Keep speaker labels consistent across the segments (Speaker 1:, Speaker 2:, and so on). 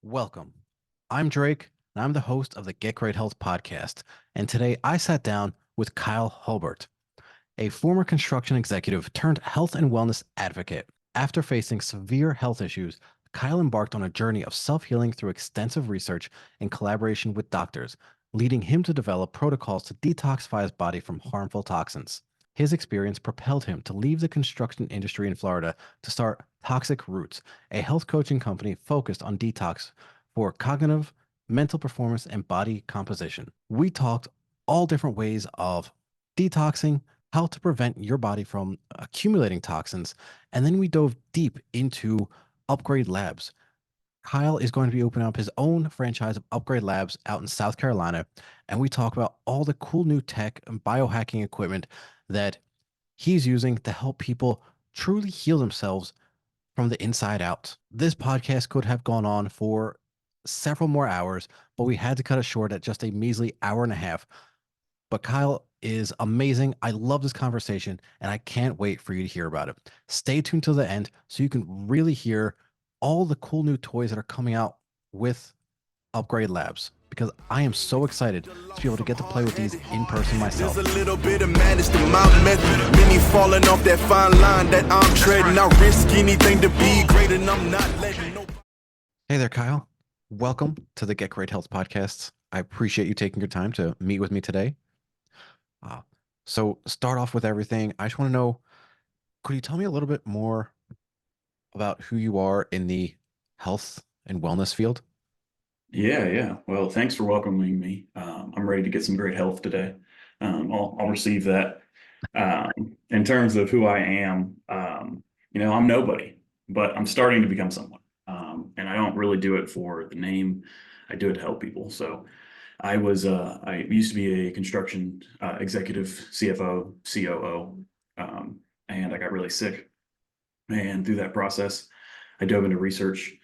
Speaker 1: Welcome. I'm Drake, and I'm the host of the Get Great Health podcast. And today I sat down with Kyle Hulbert, a former construction executive turned health and wellness advocate. After facing severe health issues, Kyle embarked on a journey of self healing through extensive research and collaboration with doctors, leading him to develop protocols to detoxify his body from harmful toxins. His experience propelled him to leave the construction industry in Florida to start Toxic Roots, a health coaching company focused on detox for cognitive, mental performance, and body composition. We talked all different ways of detoxing, how to prevent your body from accumulating toxins, and then we dove deep into Upgrade Labs. Kyle is going to be opening up his own franchise of Upgrade Labs out in South Carolina, and we talk about all the cool new tech and biohacking equipment that he's using to help people truly heal themselves from the inside out. This podcast could have gone on for several more hours, but we had to cut it short at just a measly hour and a half. But Kyle is amazing. I love this conversation, and I can't wait for you to hear about it. Stay tuned till the end so you can really hear all the cool new toys that are coming out with Upgrade Labs, because I am so excited to be able to get to play with these in person myself.
Speaker 2: There's a little bit of madness to my method. Many falling off that fine line that I'm treading. I risk anything to be great, and I'm not letting no.
Speaker 1: Hey there, Kyle. Welcome to the Get Great Health podcasts. I appreciate you taking your time to meet with me today. So start off with everything. I just want to know, could you tell me a little bit more about who you are in the health and wellness field?
Speaker 3: Yeah. Well, thanks for welcoming me. I'm ready to get some great health today. I'll receive that. In terms of who I am, I'm nobody, but I'm starting to become someone. And I don't really do it for the name. I do it to help people. So I used to be a construction executive, CFO, COO, and I got really sick. And through that process, I dove into research.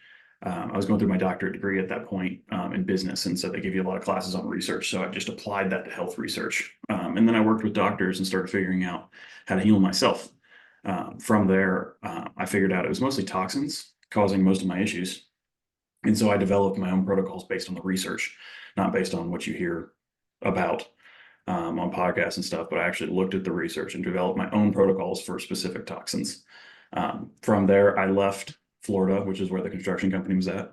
Speaker 3: I was going through my doctorate degree at that point in business, and so they give you a lot of classes on research. So I just applied that to health research, and then I worked with doctors and started figuring out how to heal myself. From there, I figured out it was mostly toxins causing most of my issues, and so I developed my own protocols based on the research, not based on what you hear about on podcasts and stuff. But I actually looked at the research and developed my own protocols for specific toxins. From there, I left Florida, which is where the construction company was at.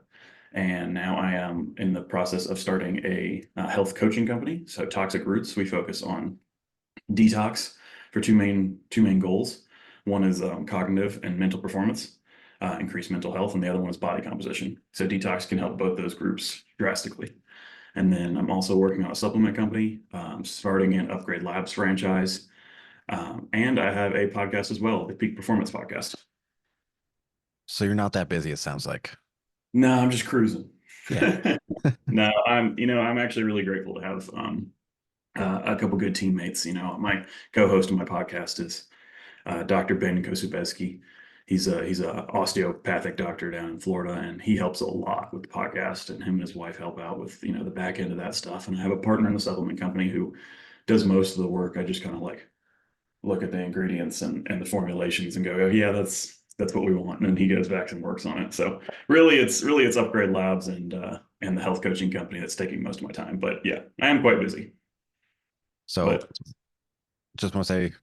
Speaker 3: And now I am in the process of starting a health coaching company. So Toxic Roots, we focus on detox for two main goals. One is cognitive and mental performance, increase mental health, and the other one is body composition. So detox can help both those groups drastically. And then I'm also working on a supplement company, starting an Upgrade Labs franchise. And I have a podcast as well, the Peak Performance Podcast.
Speaker 1: So you're not that busy, it sounds like.
Speaker 3: No, I'm just cruising.
Speaker 1: Yeah.
Speaker 3: No, I'm actually really grateful to have a couple good teammates. My co-host of my podcast is Dr. Ben Kosubeski. He's a osteopathic doctor down in Florida, and he helps a lot with the podcast, and him and his wife help out with, the back end of that stuff. And I have a partner in the supplement company who does most of the work. I just kind of like look at the ingredients and the formulations and go, oh yeah, that's what we want. And then he goes back and works on it. So really it's Upgrade Labs and the health coaching company that's taking most of my time. But yeah, I am quite busy.
Speaker 1: So just want to say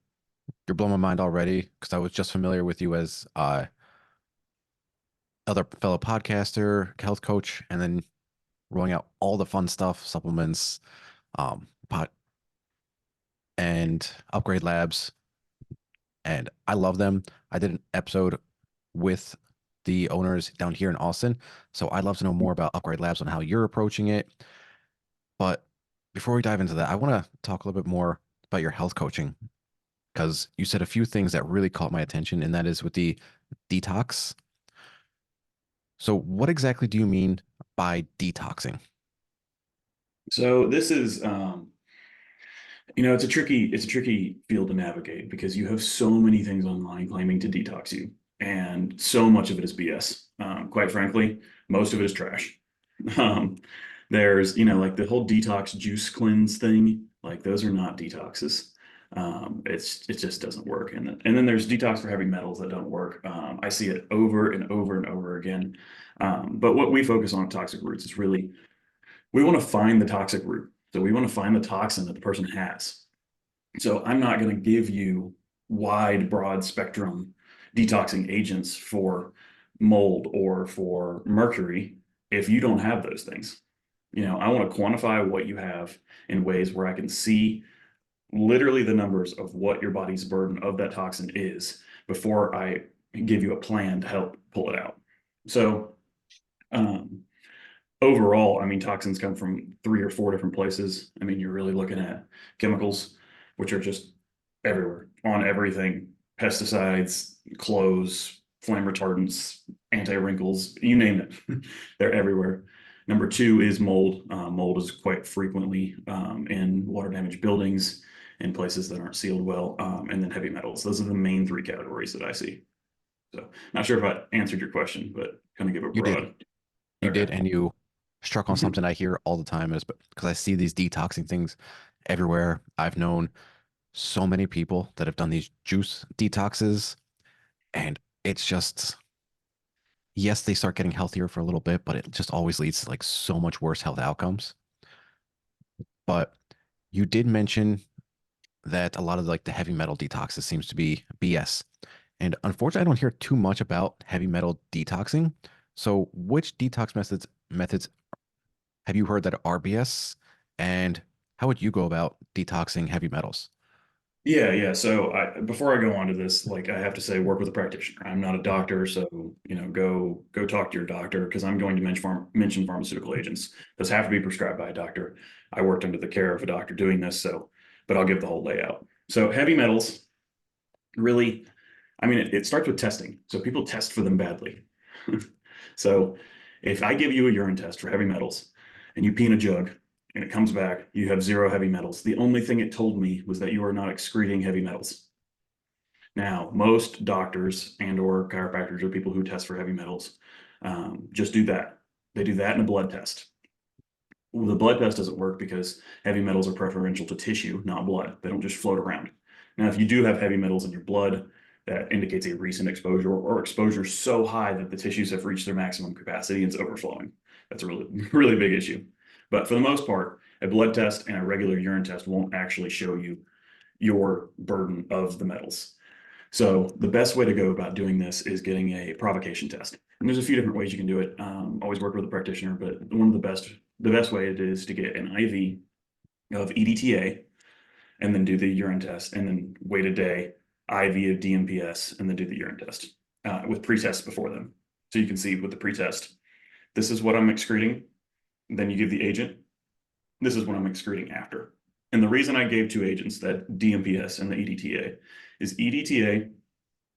Speaker 1: you're blowing my mind already, because I was just familiar with you as other fellow podcaster, health coach, and then rolling out all the fun stuff, supplements, pot and Upgrade Labs. And I love them. I did an episode with the owners down here in Austin. So I'd love to know more about Upgrade Labs and how you're approaching it. But before we dive into that, I want to talk a little bit more about your health coaching, because you said a few things that really caught my attention, and that is with the detox. So what exactly do you mean by detoxing?
Speaker 3: So this is it's a tricky field to navigate, because you have so many things online claiming to detox you, and so much of it is BS. Quite frankly, most of it is trash. There's like the whole detox juice cleanse thing. Like, those are not detoxes. It just doesn't work. And then there's detox for heavy metals that don't work. I see it over and over and over again. But what we focus on at Toxic Roots is really, we want to find the toxic root. So we want to find the toxin that the person has. So I'm not going to give you wide, broad spectrum detoxing agents for mold or for mercury if you don't have those things. I want to quantify what you have in ways where I can see literally the numbers of what your body's burden of that toxin is before I give you a plan to help pull it out. So, overall, I mean, toxins come from 3 or 4 different places. I mean, you're really looking at chemicals, which are just everywhere on everything: pesticides, clothes, flame retardants, anti-wrinkles, you name it. They're everywhere. Number 2 is mold. Mold is quite frequently in water damaged buildings, in places that aren't sealed well, and then heavy metals. Those are the main 3 categories that I see. So, not sure if I answered your question, but kind of give a
Speaker 1: You did.
Speaker 3: broad.
Speaker 1: You
Speaker 3: Okay.
Speaker 1: did, and you struck on something I hear all the time is because I see these detoxing things everywhere. I've known so many people that have done these juice detoxes, and it's just, yes, they start getting healthier for a little bit, but it just always leads to like so much worse health outcomes. But you did mention that a lot of like the heavy metal detoxes seems to be BS. And unfortunately, I don't hear too much about heavy metal detoxing. So which detox methods have you heard that are BS? And how would you go about detoxing heavy metals?
Speaker 3: Yeah. So before I go on to this, like, I have to say, work with a practitioner. I'm not a doctor, so go talk to your doctor, because I'm going to mention pharmaceutical agents. Those have to be prescribed by a doctor. I worked under the care of a doctor doing this, but I'll give the whole layout. So heavy metals, really, I mean, it starts with testing. So people test for them badly. So if I give you a urine test for heavy metals and you pee in a jug and it comes back, you have 0 heavy metals, the only thing it told me was that you are not excreting heavy metals. Now, most doctors and or chiropractors or people who test for heavy metals just do that. They do that in a blood test. Well, the blood test doesn't work because heavy metals are preferential to tissue, not blood. They don't just float around. Now, if you do have heavy metals in your blood, that indicates a recent exposure or exposure so high that the tissues have reached their maximum capacity and it's overflowing. That's a really, really big issue. But for the most part, a blood test and a regular urine test won't actually show you your burden of the metals. So the best way to go about doing this is getting a provocation test. And there's a few different ways you can do it. Always work with a practitioner, but one of the best way it is to get an IV of EDTA and then do the urine test, and then wait a day, IV of DMPS, and then do the urine test with pre-tests before them. So you can see with the pre-test, this is what I'm excreting. Then you give the agent, this is what I'm excreting after. And the reason I gave 2 agents, that DMPS and the EDTA, is EDTA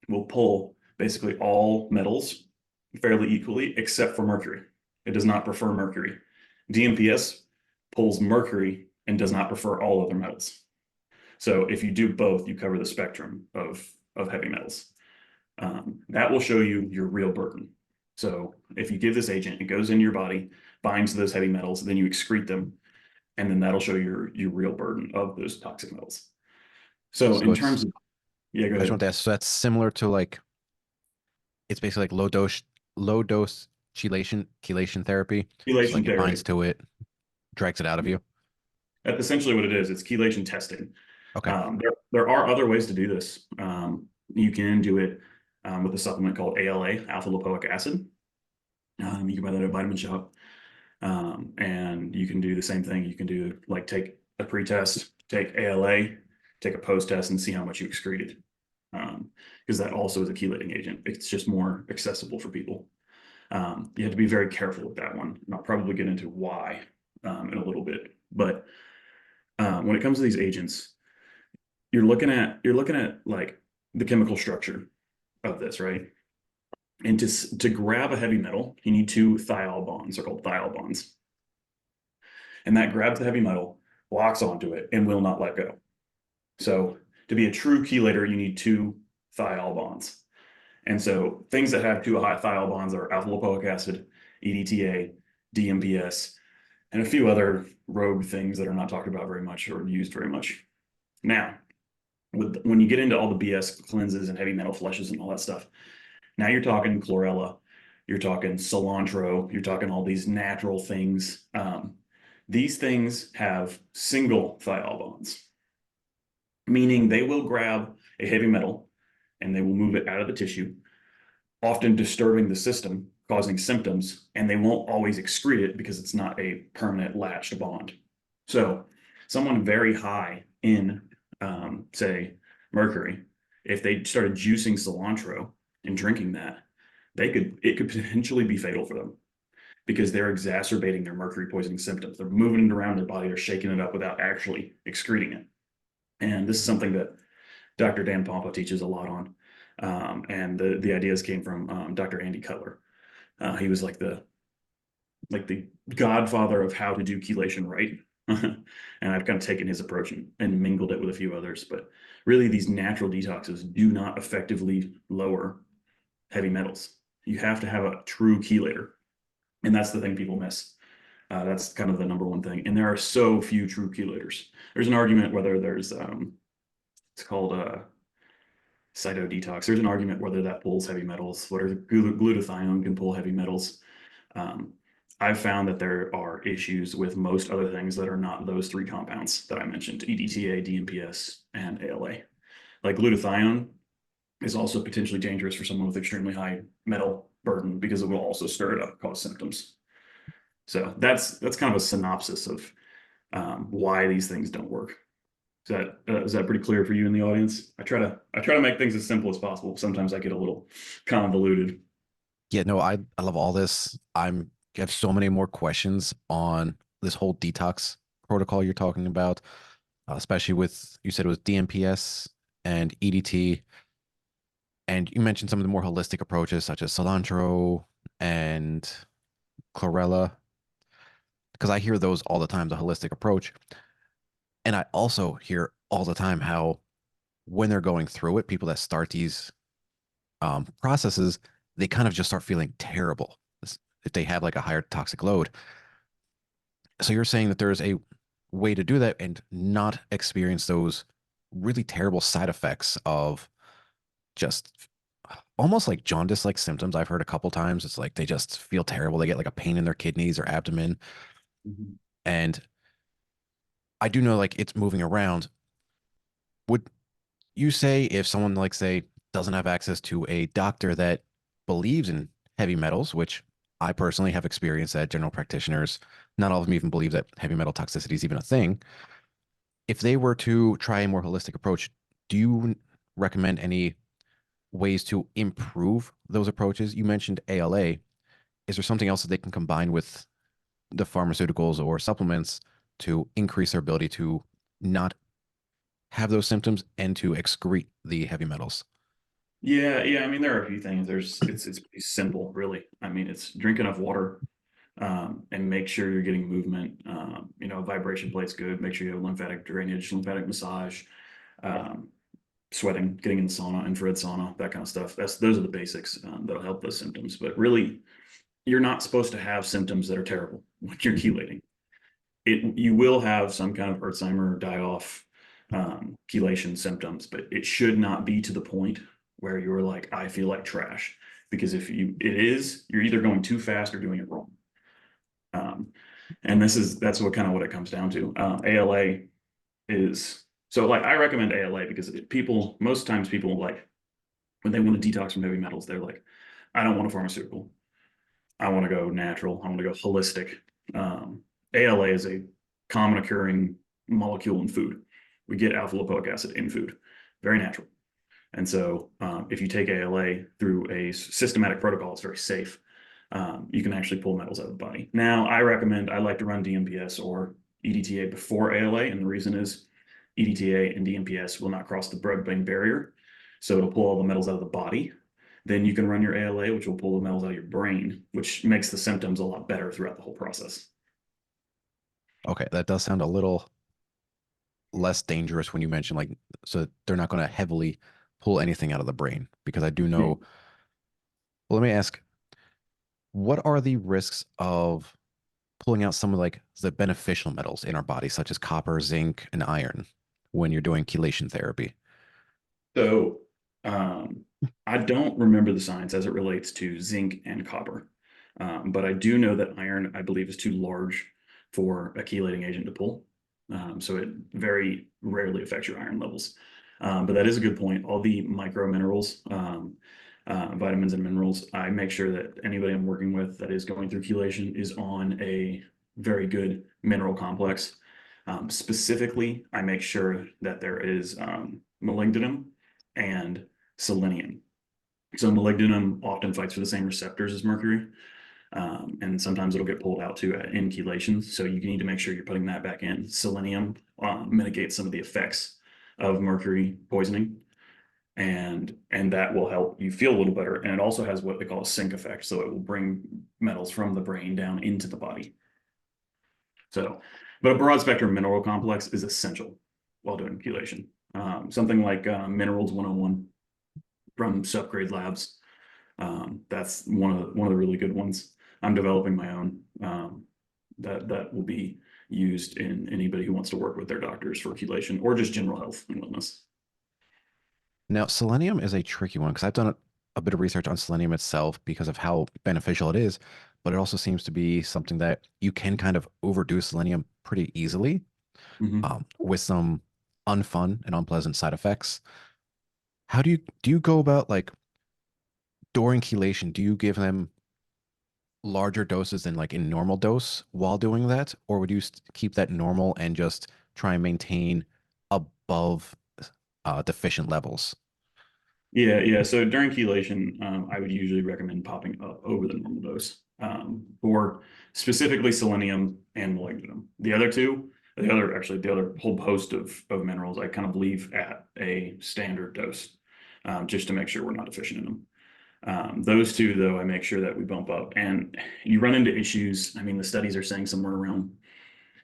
Speaker 3: will pull basically all metals fairly equally, except for mercury. It does not prefer mercury. DMPS pulls mercury and does not prefer all other metals. So if you do both, you cover the spectrum of heavy metals. That will show you your real burden. So if you give this agent, it goes into your body, binds to those heavy metals, then you excrete them, and then that'll show your real burden of those toxic metals. So
Speaker 1: So
Speaker 3: in
Speaker 1: it's,
Speaker 3: terms of, yeah, go
Speaker 1: I just want
Speaker 3: ahead.
Speaker 1: to ask, so that's similar to like, it's basically like low dose chelation therapy. So
Speaker 3: Chelation
Speaker 1: like it
Speaker 3: therapy.
Speaker 1: binds to it, drags it out of you.
Speaker 3: That's essentially what it is. It's chelation testing.
Speaker 1: Okay.
Speaker 3: There are other ways to do this. You can do it with a supplement called ALA, alpha lipoic acid. You can buy that at a vitamin shop. And you can do the same thing. You can do, like, take a pre-test, take ALA, take a post-test, and see how much you excreted. Because that also is a chelating agent. It's just more accessible for people. You have to be very careful with that one. And I'll probably get into why in a little bit. But when it comes to these agents, you're looking at like the chemical structure of this, right? And to grab a heavy metal, you need 2 thiol bonds. They're called thiol bonds. And that grabs the heavy metal, locks onto it, and will not let go. So to be a true chelator, you need 2 thiol bonds. And so things that have 2 high thiol bonds are alpha lipoic acid, EDTA, DMPS, and a few other rogue things that are not talked about very much or used very much. Now, When you get into all the BS cleanses and heavy metal flushes and all that stuff, now you're talking chlorella, you're talking cilantro, you're talking all these natural things. These things have single thiol bonds, meaning they will grab a heavy metal and they will move it out of the tissue, often disturbing the system, causing symptoms, and they won't always excrete it because it's not a permanent latched bond. So, someone very high in, say, mercury, if they started juicing cilantro and drinking that, it could potentially be fatal for them because they're exacerbating their mercury poisoning symptoms. They're moving it around their body, they're shaking it up without actually excreting it. And this is something that Dr. Dan Pompa teaches a lot on. And the ideas came from Dr. Andy Cutler. He was like the godfather of how to do chelation right. And I've kind of taken his approach and mingled it with a few others. But really, these natural detoxes do not effectively lower heavy metals. You have to have a true chelator. And that's the thing people miss. That's kind of the number one thing. And there are so few true chelators. There's an argument whether there's, it's called cytodetox. There's an argument whether that pulls heavy metals, whether glutathione can pull heavy metals. I've found that there are issues with most other things that are not those three compounds that I mentioned, EDTA, DMPS, and ALA. Like glutathione is also potentially dangerous for someone with extremely high metal burden because it will also stir it up, cause symptoms. So that's kind of a synopsis of why these things don't work. Is that pretty clear for you in the audience? I try to make things as simple as possible. Sometimes I get a little convoluted.
Speaker 1: Yeah, no, I love all this. I have so many more questions on this whole detox protocol you're talking about, especially with, you said it was DMPS and EDT, and you mentioned some of the more holistic approaches such as cilantro and chlorella, because I hear those all the time, the holistic approach. And I also hear all the time how when they're going through it, people that start these processes, they kind of just start feeling terrible if they have like a higher toxic load. So you're saying that there's a way to do that and not experience those really terrible side effects of just almost like jaundice like symptoms. I've heard a couple times. It's like they just feel terrible. They get like a pain in their kidneys or abdomen.
Speaker 3: Mhm.
Speaker 1: And I do know like it's moving around. Would you say if someone like say doesn't have access to a doctor that believes in heavy metals, which I personally have experienced that general practitioners, not all of them even believe that heavy metal toxicity is even a thing. If they were to try a more holistic approach, do you recommend any ways to improve those approaches? You mentioned ALA. Is there something else that they can combine with the pharmaceuticals or supplements to increase their ability to not have those symptoms and to excrete the heavy metals?
Speaker 3: Yeah, yeah. I mean, there are a few things. It's pretty simple, really. I mean, it's drink enough water, and make sure you're getting movement. Vibration plate's good. Make sure you have lymphatic drainage, lymphatic massage, um, sweating, getting in the sauna, infrared sauna, that kind of stuff. Those are the basics that'll help those symptoms. But really, you're not supposed to have symptoms that are terrible when you're chelating. You will have some kind of Alzheimer die off chelation symptoms, but it should not be to the point where you're like, I feel like trash. Because if you're either going too fast or doing it wrong. Um, and that's what it comes down to. ALA is so like I recommend ALA because most times people like when they want to detox from heavy metals, they're like, I don't want a pharmaceutical. I want to go natural. I want to go holistic. ALA is a common occurring molecule in food. We get alpha lipoic acid in food, very natural. And so if you take ALA through a systematic protocol, it's very safe. You can actually pull metals out of the body. Now, I like to run DMPS or EDTA before ALA. And the reason is EDTA and DMPS will not cross the blood-brain barrier. So it'll pull all the metals out of the body. Then you can run your ALA, which will pull the metals out of your brain, which makes the symptoms a lot better throughout the whole process.
Speaker 1: Okay, that does sound a little less dangerous when you mention like, so they're not going to heavily pull anything out of the brain, because I do know. Well, let me ask, what are the risks of pulling out some of like the beneficial metals in our body, such as copper, zinc, and iron, when you're doing chelation therapy?
Speaker 3: So um, I don't remember the science as it relates to zinc and copper, but I do know that iron, I believe, is too large for a chelating agent to pull. So it very rarely affects your iron levels. But that is a good point. All the micro minerals, vitamins and minerals, I make sure that anybody I'm working with that is going through chelation is on a very good mineral complex. Specifically, I make sure that there is molybdenum and selenium. So molybdenum often fights for the same receptors as mercury, and sometimes it'll get pulled out too in chelation. So you need to make sure you're putting that back in. Selenium mitigates some of the effects of mercury poisoning, and that will help you feel a little better. And it also has what they call a sink effect, so it will bring metals from the brain down into the body. So, but a broad spectrum mineral complex is essential while doing chelation. Something like Minerals 101 from Subgrade Labs. That's one of the really good ones. I'm developing my own that will be used in anybody who wants to work with their doctors for chelation or just general health and wellness.
Speaker 1: Now, selenium is a tricky one because I've done a bit of research on selenium itself because of how beneficial it is, but it also seems to be something that you can kind of overdo selenium pretty easily,
Speaker 3: Mhm.
Speaker 1: with some unfun and unpleasant side effects. How do you go about like during chelation? Do you give them larger doses than like in normal dose while doing that, or would you keep that normal and just try and maintain above deficient levels?
Speaker 3: Yeah, yeah. So during chelation, I would usually recommend popping up over the normal dose for specifically selenium and molybdenum. The other whole host of minerals, I kind of leave at a standard dose just to make sure we're not deficient in them. Those two, though, I make sure that we bump up. And you run into issues. I mean, the studies are saying somewhere around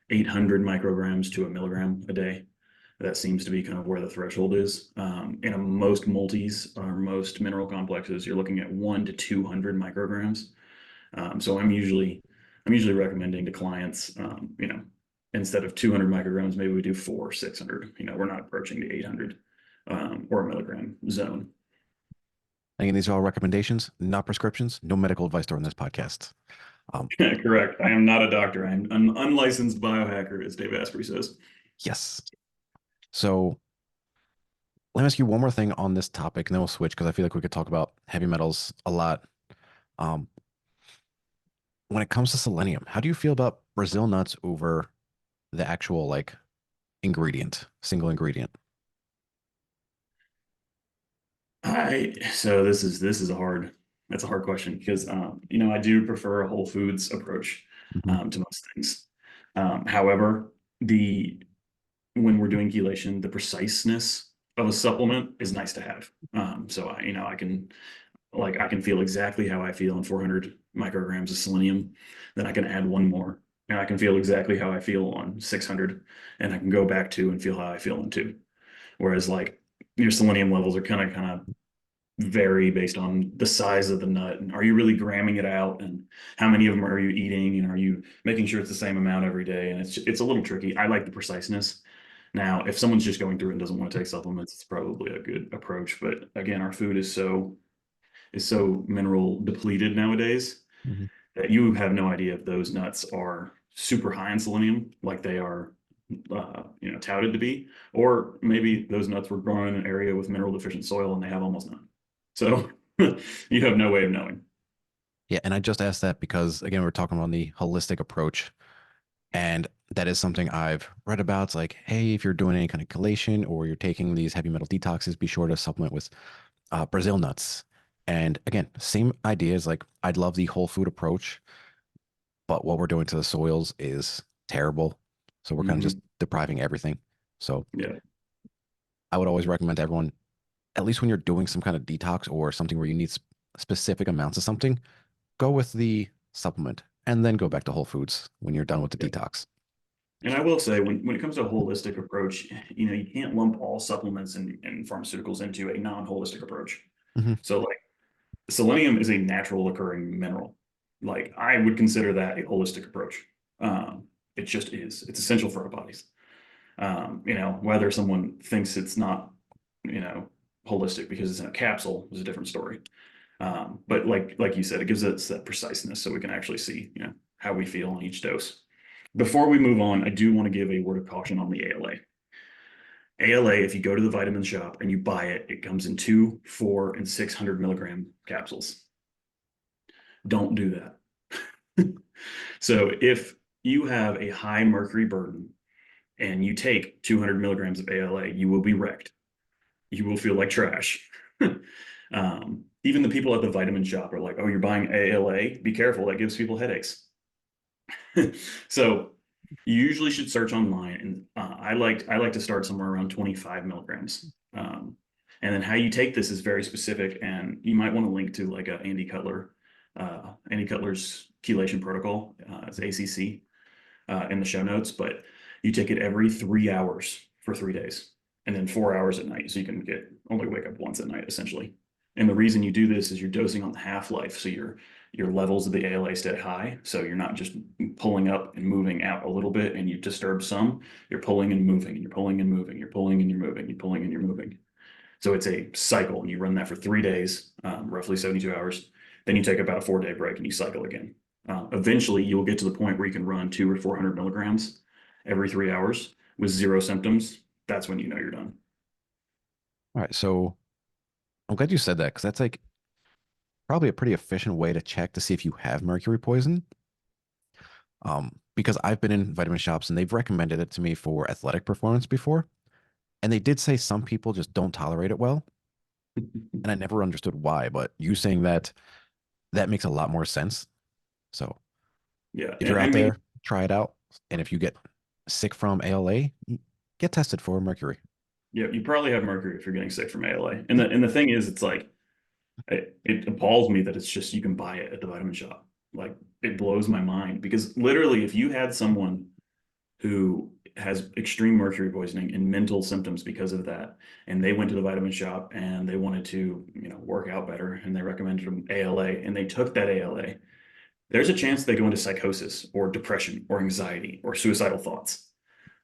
Speaker 3: 800 micrograms to a milligram a day. That seems to be kind of where the threshold is. In most multis or most mineral complexes, you're looking at 1 to 200 micrograms. So I'm usually recommending to clients, instead of 200 micrograms, maybe we do 400, 600. We're not approaching the 800 or a milligram zone.
Speaker 1: Again, these are all recommendations, not prescriptions. No medical advice during this podcast. Um,
Speaker 3: Correct. I am not a doctor. I'm an unlicensed biohacker, as Dave Asprey says.
Speaker 1: yes. So let me ask you one more thing on this topic, and then we'll switch because I feel like we could talk about heavy metals a lot. Um, when it comes to selenium, how do you feel about Brazil nuts over the actual like ingredient, single ingredient?
Speaker 3: So this is that's a hard question because I do prefer a whole foods approach
Speaker 1: Mhm.
Speaker 3: to most things. However, the when we're doing chelation, the preciseness of a supplement is nice to have. So I can feel exactly how I feel in 400 micrograms of selenium. Then I can add one more, and I can feel exactly how I feel on 600, and I can go back to and feel how I feel on two. Whereas like your selenium levels are kind of vary based on the size of the nut and are you really gramming it out and how many of them are you eating and are you making sure it's the same amount every day, and it's a little tricky. I like the preciseness. Now if someone's just going through and doesn't want to take supplements, it's probably a good approach, but again, our food is so mineral depleted nowadays
Speaker 1: Mhm.
Speaker 3: that you have no idea if those nuts are super high in selenium like they are touted to be, or maybe those nuts were grown in an area with mineral deficient soil and they have almost none. So you have no way of knowing.
Speaker 1: Yeah, and I just asked that because again, we're talking about the holistic approach, and that is something I've read about. It's like, hey, if you're doing any kind of chelation or you're taking these heavy metal detoxes, be sure to supplement with Brazil nuts. And again, same idea is like I'd love the whole food approach, but what we're doing to the soils is terrible. So we're kind of just
Speaker 3: Mhm.
Speaker 1: depriving everything. So
Speaker 3: Yeah.
Speaker 1: I would always recommend to everyone, at least when you're doing some kind of detox or something where you need specific amounts of something, go with the supplement and then go back to whole foods when you're done with the
Speaker 3: Yeah.
Speaker 1: detox.
Speaker 3: And I will say, when it comes to a holistic approach, you can't lump all supplements and pharmaceuticals into a non-holistic approach.
Speaker 1: Mhm.
Speaker 3: So, like, selenium is a natural occurring mineral. Like, I would consider that a holistic approach. It just is. It's essential for our bodies. Whether someone thinks it's not, you know, holistic because it's in a capsule is a different story. But like you said, it gives us that preciseness so we can actually see, how we feel on each dose. Before we move on, I do want to give a word of caution on the ALA. ALA, if you go to the vitamin shop and you buy it, it comes in 2, 4, and 600 milligram capsules. Don't do that. So if you have a high mercury burden and you take 200 milligrams of ALA, you will be wrecked. You will feel like trash. Even the people at the vitamin shop are like, oh, you're buying ALA? Be careful, that gives people headaches. So you usually should search online, and I like to start somewhere around 25 milligrams. And then how you take this is very specific, and you might want to link to like Andy Cutler's chelation protocol. It's ACC in the show notes, but you take it every 3 hours for 3 days, and then 4 hours at night, so you can only wake up once at night essentially. And the reason you do this is you're dosing on the half-life, so your levels of the ALA stay high, so you're not just pulling up and moving out a little bit and you disturb some. You're pulling and moving, and you're pulling and moving, you're pulling and you're moving, you're pulling and you're moving. So it's a cycle, and you run that for 3 days, roughly 72 hours. Then you take about a 4-day break and you cycle again. Eventually, you'll get to the point where you can run 200 or 400 milligrams every 3 hours with 0 symptoms. That's when you know you're done.
Speaker 1: All right, so I'm glad you said that because that's like probably a pretty efficient way to check to see if you have mercury poison. Because I've been in vitamin shops and they've recommended it to me for athletic performance before. And they did say some people just don't tolerate it well. And I never understood why, but you saying that makes a lot more sense. So
Speaker 3: Yeah,
Speaker 1: if you're
Speaker 3: I
Speaker 1: out
Speaker 3: mean,
Speaker 1: there, try it out. And if you get sick from ALA, get tested for mercury.
Speaker 3: yeah, you probably have mercury if you're getting sick from ALA. And the thing is, it's like it appalls me that it's just you can buy it at the vitamin shop. Like it blows my mind because literally, if you had someone who has extreme mercury poisoning and mental symptoms because of that, and they went to the vitamin shop and they wanted to, work out better, and they recommended them ALA, and they took that ALA, there's a chance they go into psychosis or depression or anxiety or suicidal thoughts.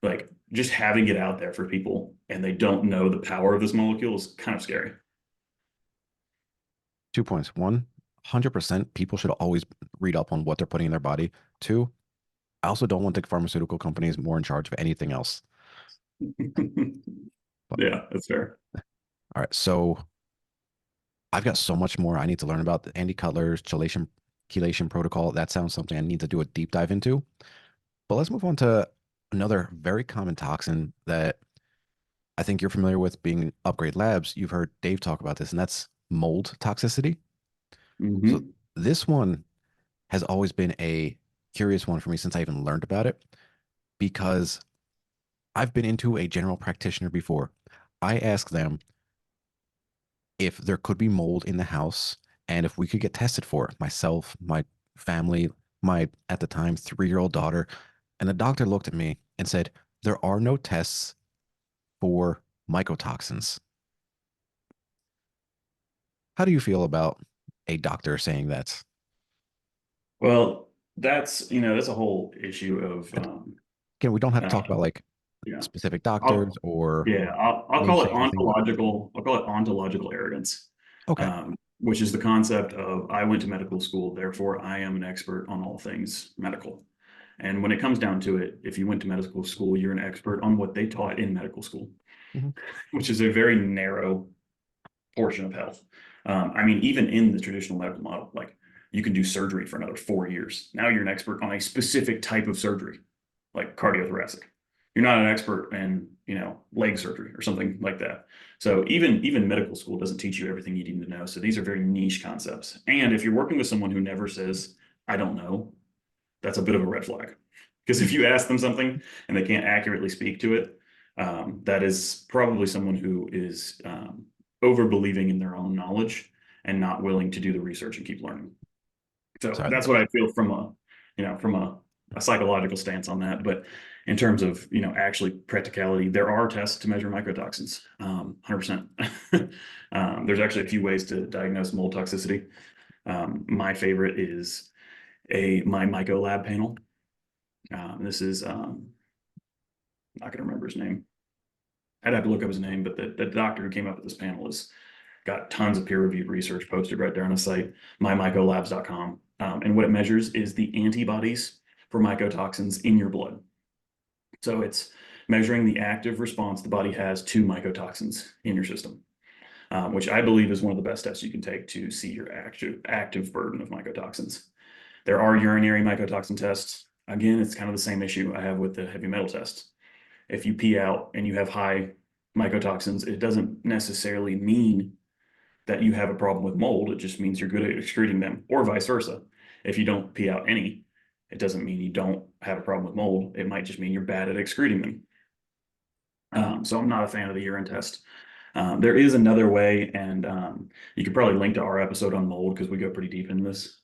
Speaker 3: Like just having it out there for people and they don't know the power of this molecule is kind of scary.
Speaker 1: 2 points. One, 100% people should always read up on what they're putting in their body. Two, I also don't want the pharmaceutical companies more in charge of anything else. But,
Speaker 3: Yeah, that's fair.
Speaker 1: all right. So I've got so much more I need to learn about the Andy Cutler's chelation protocol. That sounds something I need to do a deep dive into. But let's move on to another very common toxin that I think you're familiar with being in Upgrade Labs. You've heard Dave talk about this, and that's mold toxicity. So
Speaker 3: Hmm.
Speaker 1: this one has always been a curious one for me since I even learned about it because I've been into a general practitioner before. I asked them if there could be mold in the house and if we could get tested for it, myself, my family, my at the time 3-year-old daughter. And the doctor looked at me and said, there are no tests for mycotoxins. How do you feel about a doctor saying that?
Speaker 3: Well, that's a whole issue of
Speaker 1: And again, we don't have to talk
Speaker 3: uh,
Speaker 1: about like
Speaker 3: yeah.
Speaker 1: specific doctors
Speaker 3: I'll
Speaker 1: or
Speaker 3: yeah, I'll
Speaker 1: name
Speaker 3: call it
Speaker 1: say anything, but
Speaker 3: ontological. I'll call it ontological arrogance,
Speaker 1: okay.
Speaker 3: which is the concept of I went to medical school, therefore I am an expert on all things medical. And when it comes down to it, if you went to medical school, you're an expert on what they taught in medical school,
Speaker 1: Mhm.
Speaker 3: which is a very narrow portion of health. I mean, even in the traditional medical model, like you can do surgery for another 4 years. Now you're an expert on a specific type of surgery, like cardiothoracic. You're not an expert in, leg surgery or something like that. So even medical school doesn't teach you everything you need to know. So these are very niche concepts. And if you're working with someone who never says, I don't know, that's a bit of a red flag. Because if you ask them something and they can't accurately speak to it, that is probably someone who is over believing in their own knowledge and not willing to do the research and keep learning. So
Speaker 1: Sorry.
Speaker 3: that's what I feel from a psychological stance on that. But in terms of actually practicality, there are tests to measure mycotoxins. 100%. There's actually a few ways to diagnose mold toxicity. My favorite is my myco lab panel. This is not going to remember his name. I'd have to look up his name, but the doctor who came up with this panel has got tons of peer-reviewed research posted right there on the site, mymycolabs.com. And what it measures is the antibodies for mycotoxins in your blood. So it's measuring the active response the body has to mycotoxins in your system, which I believe is one of the best tests you can take to see your active burden of mycotoxins. There are urinary mycotoxin tests. Again, it's kind of the same issue I have with the heavy metal test. If you pee out and you have high mycotoxins, it doesn't necessarily mean that you have a problem with mold. It just means you're good at excreting them, or vice versa. If you don't pee out any, it doesn't mean you don't have a problem with mold. It might just mean you're bad at excreting them. So I'm not a fan of the urine test. There is another way, and you could probably link to our episode on mold because we go pretty deep in this.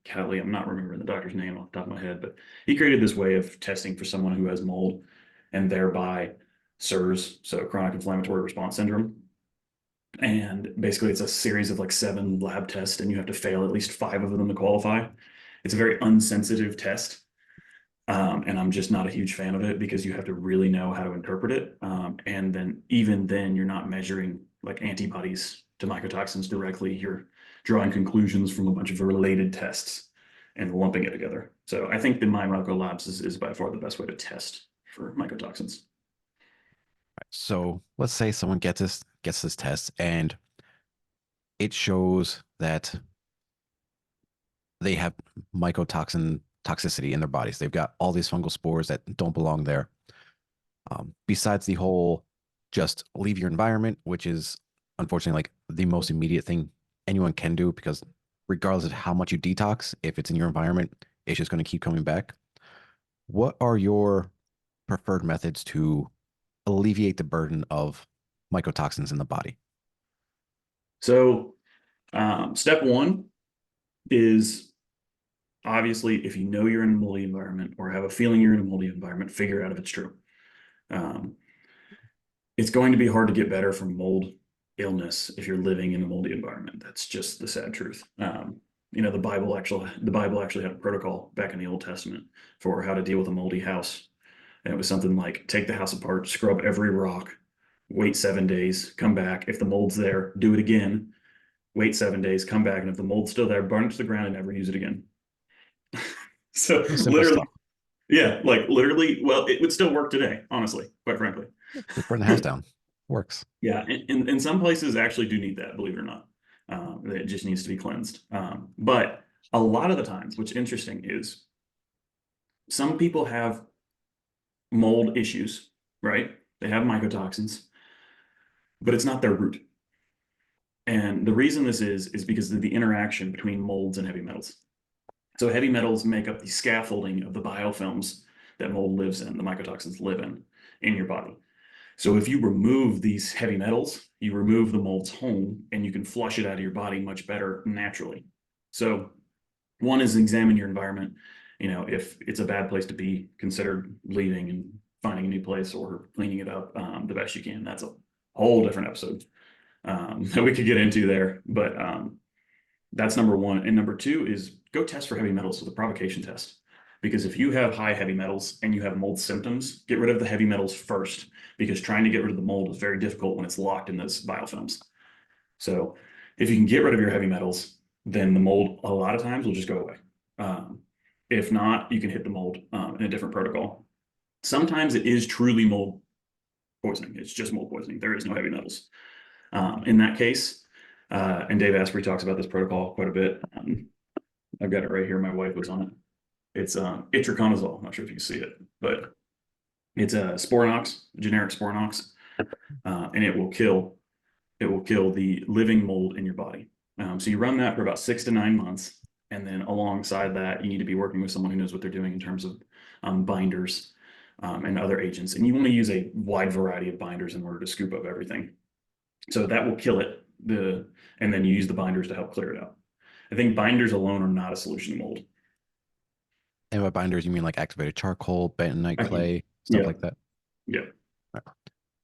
Speaker 3: Kelly, I'm not remembering the doctor's name off the top of my head, but he created this way of testing for someone who has mold and thereby CIRS, so chronic inflammatory response syndrome. And basically it's a series of like 7 lab tests, and you have to fail at least 5 of them to qualify. It's a very unsensitive test. And I'm just not a huge fan of it because you have to really know how to interpret it. And then even then you're not measuring like antibodies to mycotoxins directly. You're drawing conclusions from a bunch of related tests and lumping it together. So I think the MyMycoLabs is by far the best way to test for mycotoxins.
Speaker 1: So let's say someone gets this test and it shows that they have mycotoxin toxicity in their bodies. They've got all these fungal spores that don't belong there. Besides the whole just leave your environment, which is unfortunately like the most immediate thing anyone can do, because regardless of how much you detox, if it's in your environment, it's just going to keep coming back. What are your preferred methods to alleviate the burden of mycotoxins in the body?
Speaker 3: So step one is obviously if you know you're in a moldy environment or have a feeling you're in a moldy environment, figure out if it's true. It's going to be hard to get better from mold illness if you're living in a moldy environment. That's just the sad truth. The Bible actually had a protocol back in the Old Testament for how to deal with a moldy house. And it was something like take the house apart, scrub every rock, wait 7 days, come back. If the mold's there, do it again, wait 7 days, come back. And if the mold's still there, burn it to the ground and never use it again. So literally, yeah, like literally, well, it would still work today, honestly, quite frankly.
Speaker 1: Just burn the house down. Works.
Speaker 3: Yeah, and some places actually do need that, believe it or not. It just needs to be cleansed. But a lot of the times, what's interesting is some people have mold issues, right? They have mycotoxins, but it's not their root. And the reason this is because of the interaction between molds and heavy metals. So heavy metals make up the scaffolding of the biofilms that mold lives in, the mycotoxins live in your body. So if you remove these heavy metals, you remove the mold's home and you can flush it out of your body much better naturally. So one is examine your environment. If it's a bad place to be, consider leaving and finding a new place or cleaning it up the best you can. That's a whole different episode that we could get into there. But that's number one. And number two is go test for heavy metals with a provocation test. Because if you have high heavy metals and you have mold symptoms, get rid of the heavy metals first, because trying to get rid of the mold is very difficult when it's locked in those biofilms. So if you can get rid of your heavy metals, then the mold a lot of times will just go away. If not, you can hit the mold in a different protocol. Sometimes it is truly mold poisoning. It's just mold poisoning. There is no heavy metals. In that case, and Dave Asprey talks about this protocol quite a bit. I've got it right here. My wife was on it. It's itraconazole. I'm not sure if you can see it, but it's a Sporanox, generic Sporanox, and it will kill the living mold in your body. So you run that for about 6 to 9 months, and then alongside that, you need to be working with someone who knows what they're doing in terms of binders and other agents. And you want to use a wide variety of binders in order to scoop up everything. So that will kill it. And then you use the binders to help clear it out. I think binders alone are not a solution to mold.
Speaker 1: And by binders, you mean like activated charcoal, bentonite clay, stuff like that?
Speaker 3: Yeah.
Speaker 1: Right.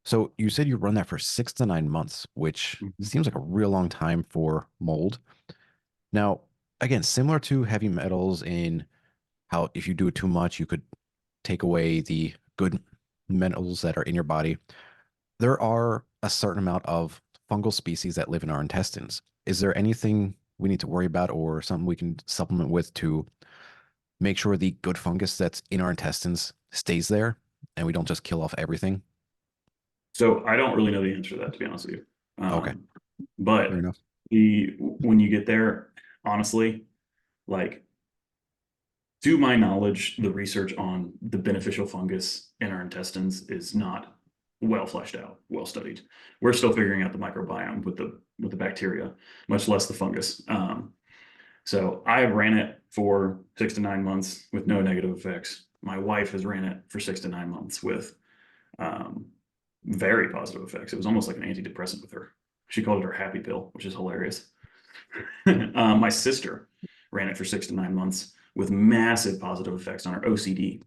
Speaker 1: So you said you run that for 6 to 9 months, which seems like a real long time for mold. Now, again, similar to heavy metals in how if you do it too much, you could take away the good metals that are in your body. there are a certain amount of fungal species that live in our intestines. Is there anything we need to worry about or something we can supplement with to make sure the good fungus that's in our intestines stays there and we don't just kill off everything?
Speaker 3: So I don't really know the answer to that, to be honest with you.
Speaker 1: Okay,
Speaker 3: Um,
Speaker 1: fair
Speaker 3: but
Speaker 1: enough.
Speaker 3: when you get there, honestly, like to my knowledge, the research on the beneficial fungus in our intestines is not well fleshed out, well studied. We're still figuring out the microbiome with the bacteria, much less the fungus. So I ran it for 6 to 9 months with no negative effects. My wife has ran it for 6 to 9 months with um, very positive effects. It was almost like an antidepressant with her. She called it her happy pill, which is hilarious. My sister ran it for 6 to 9 months with massive positive effects on her OCD.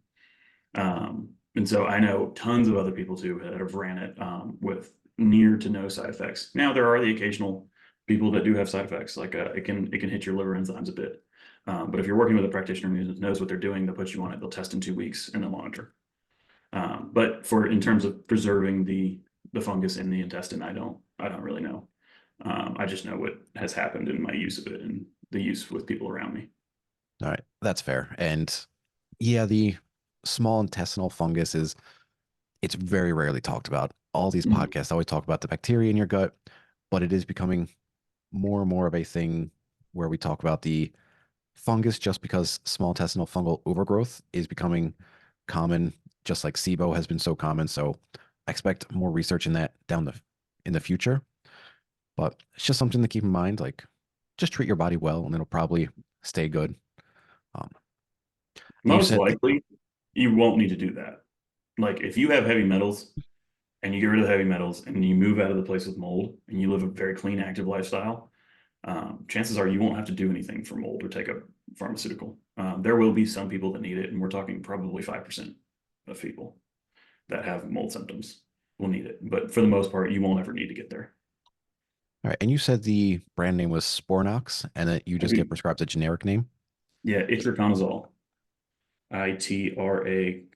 Speaker 3: And so I know tons of other people too that have ran it with near to no side effects. Now there are the occasional people that do have side effects, like it can hit your liver enzymes a bit. But if you're working with a practitioner who knows what they're doing, they'll put you on it. They'll test in 2 weeks and they'll monitor. But for in terms of preserving the fungus in the intestine, I don't really know. I just know what has happened in my use of it and the use with people around me.
Speaker 1: All right, that's fair. And yeah, the small intestinal fungus is it's very rarely talked about. All these
Speaker 3: Mhm.
Speaker 1: podcasts always talk about the bacteria in your gut, but it is becoming more and more of a thing where we talk about the fungus just because small intestinal fungal overgrowth is becoming common, just like SIBO has been so common. So I expect more research in that down the in the future. But it's just something to keep in mind. Like, just treat your body well, and it'll probably stay good. Um, you
Speaker 3: Most
Speaker 1: said,
Speaker 3: likely, you won't need to do that. Like if you have heavy metals and you get rid of the heavy metals and you move out of the place with mold and you live a very clean, active lifestyle, chances are you won't have to do anything for mold or take a pharmaceutical. There will be some people that need it, and we're talking probably 5% of people that have mold symptoms will need it. But for the most part, you won't ever need to get there.
Speaker 1: all right, and you said the brand name was Spornox, and that you
Speaker 3: I
Speaker 1: just get
Speaker 3: do.
Speaker 1: prescribed a generic name.
Speaker 3: Yeah, itraconazole. Itraconazole.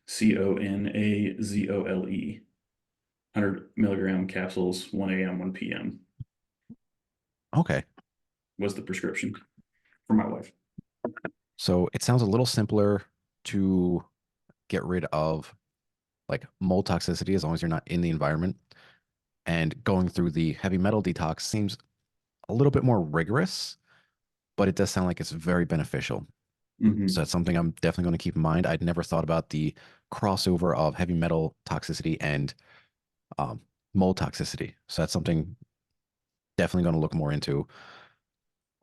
Speaker 3: 100 milligram capsules, 1 a.m., 1 p.m.
Speaker 1: Okay,
Speaker 3: was the prescription for my wife.
Speaker 1: so it sounds a little simpler to get rid of like mold toxicity as long as you're not in the environment. And going through the heavy metal detox seems a little bit more rigorous, but it does sound like it's very beneficial. So
Speaker 3: Mm-hmm.
Speaker 1: that's something I'm definitely going to keep in mind. I'd never thought about the crossover of heavy metal toxicity and um, mold toxicity. So that's something definitely going to look more into.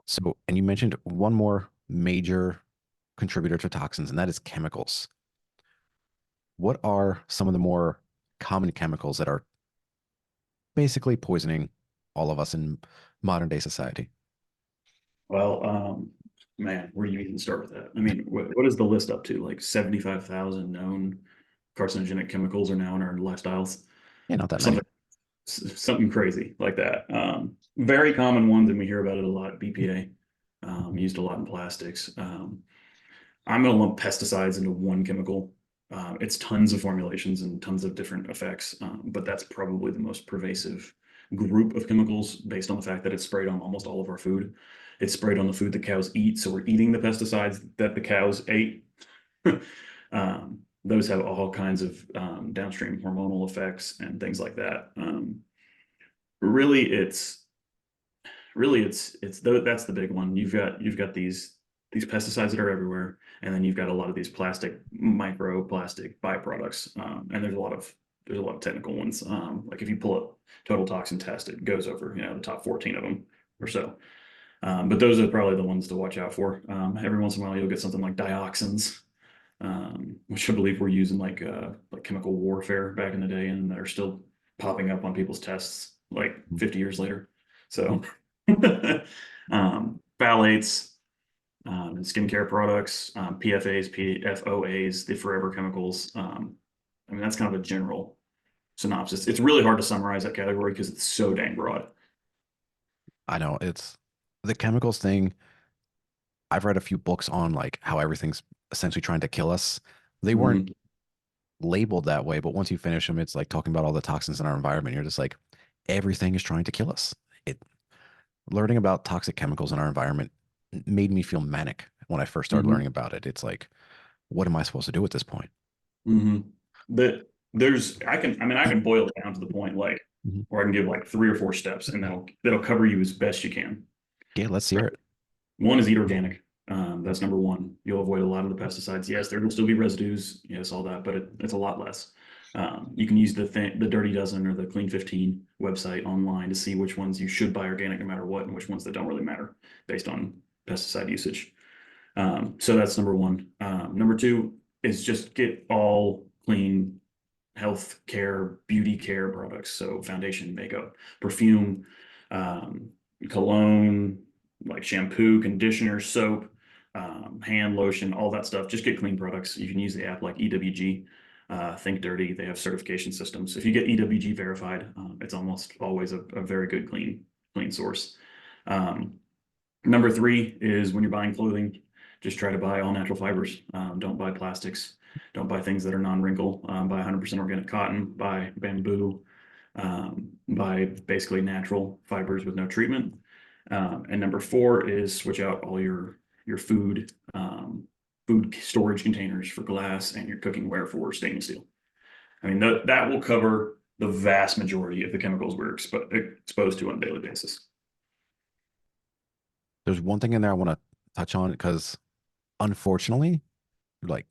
Speaker 1: So, and you mentioned one more major contributor to toxins, and that is chemicals. What are some of the more common chemicals that are basically poisoning all of us in modern day society?
Speaker 3: Well, man, where do you even start with that? I mean, what is the list up to? Like 75,000 known carcinogenic chemicals are now in our lifestyles.
Speaker 1: Yeah, not that many.
Speaker 3: Something, something crazy like that. Very common ones, and we hear about it a lot. BPA, used a lot in plastics. I'm going to lump pesticides into one chemical. It's tons of formulations and tons of different effects, but that's probably the most pervasive group of chemicals based on the fact that it's sprayed on almost all of our food. It's sprayed on the food that cows eat, so we're eating the pesticides that the cows ate. Those have all kinds of downstream hormonal effects and things like that. Really, that's the big one. You've got these pesticides that are everywhere, and then you've got a lot of these microplastic byproducts, and there's a lot of technical ones. Like if you pull up total toxin test, it goes over the top 14 of them or so. But those are probably the ones to watch out for. Every once in a while, you'll get something like dioxins, which I believe were used in like chemical warfare back in the day, and they're still popping up on people's tests like 50 years later. So, phthalates, and skincare products, PFAs, PFOAs, the forever chemicals. I mean, that's kind of a general synopsis. It's really hard to summarize that category because it's so dang broad.
Speaker 1: I know it's the chemicals thing. I've read a few books on like how everything's essentially trying to kill us. They weren't
Speaker 3: Mhm.
Speaker 1: labeled that way, but once you finish them, it's like talking about all the toxins in our environment. You're just like, everything is trying to kill us. It Learning about toxic chemicals in our environment made me feel manic when I first started learning
Speaker 3: Hmm.
Speaker 1: about it. It's like, what am I supposed to do at this point?
Speaker 3: Hmm. That there's, I can boil it down to the point like,
Speaker 1: Mhm.
Speaker 3: or I can give like 3 or 4 steps, and that'll cover you as best you can.
Speaker 1: Yeah, let's hear it.
Speaker 3: One is eat organic. That's number one. You'll avoid a lot of the pesticides. Yes, there will still be residues. Yes, all that, but it's a lot less. You can use the Dirty Dozen or the Clean 15 website online to see which ones you should buy organic no matter what, and which ones that don't really matter based on pesticide usage. So that's number one. Number two is just get all clean health care, beauty care products. So foundation, makeup, perfume, um, cologne, like shampoo, conditioner, soap, hand lotion, all that stuff. Just get clean products. You can use the app like EWG, Think Dirty. They have certification systems. If you get EWG verified, it's almost always a very good clean source. Um, Number three is when you're buying clothing, just try to buy all natural fibers. Don't buy plastics. Don't buy things that are non-wrinkle. Buy 100% organic cotton. Buy bamboo. Buy basically natural fibers with no treatment. And number four is switch out all your food storage containers for glass and your cooking ware for stainless steel. I mean that will cover the vast majority of the chemicals we're exposed to on a daily basis.
Speaker 1: There's one thing in there I want to touch on because unfortunately, like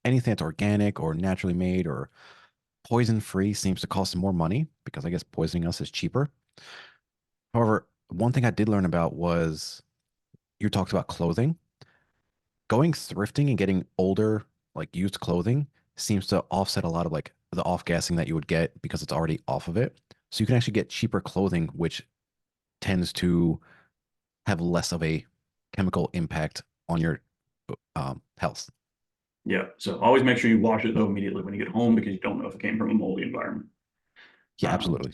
Speaker 1: anything that's organic or naturally made or poison free seems to cost more money because I guess poisoning us is cheaper. However, one thing I did learn about was you talked about clothing. Going thrifting and getting older, like used clothing, seems to offset a lot of like the off gassing that you would get because it's already off of it. So you can actually get cheaper clothing, which tends to have less of a chemical impact on your health.
Speaker 3: Yeah. So always make sure you wash it though immediately when you get home because you don't know if it came from a moldy environment.
Speaker 1: Yeah,
Speaker 3: Um,
Speaker 1: absolutely.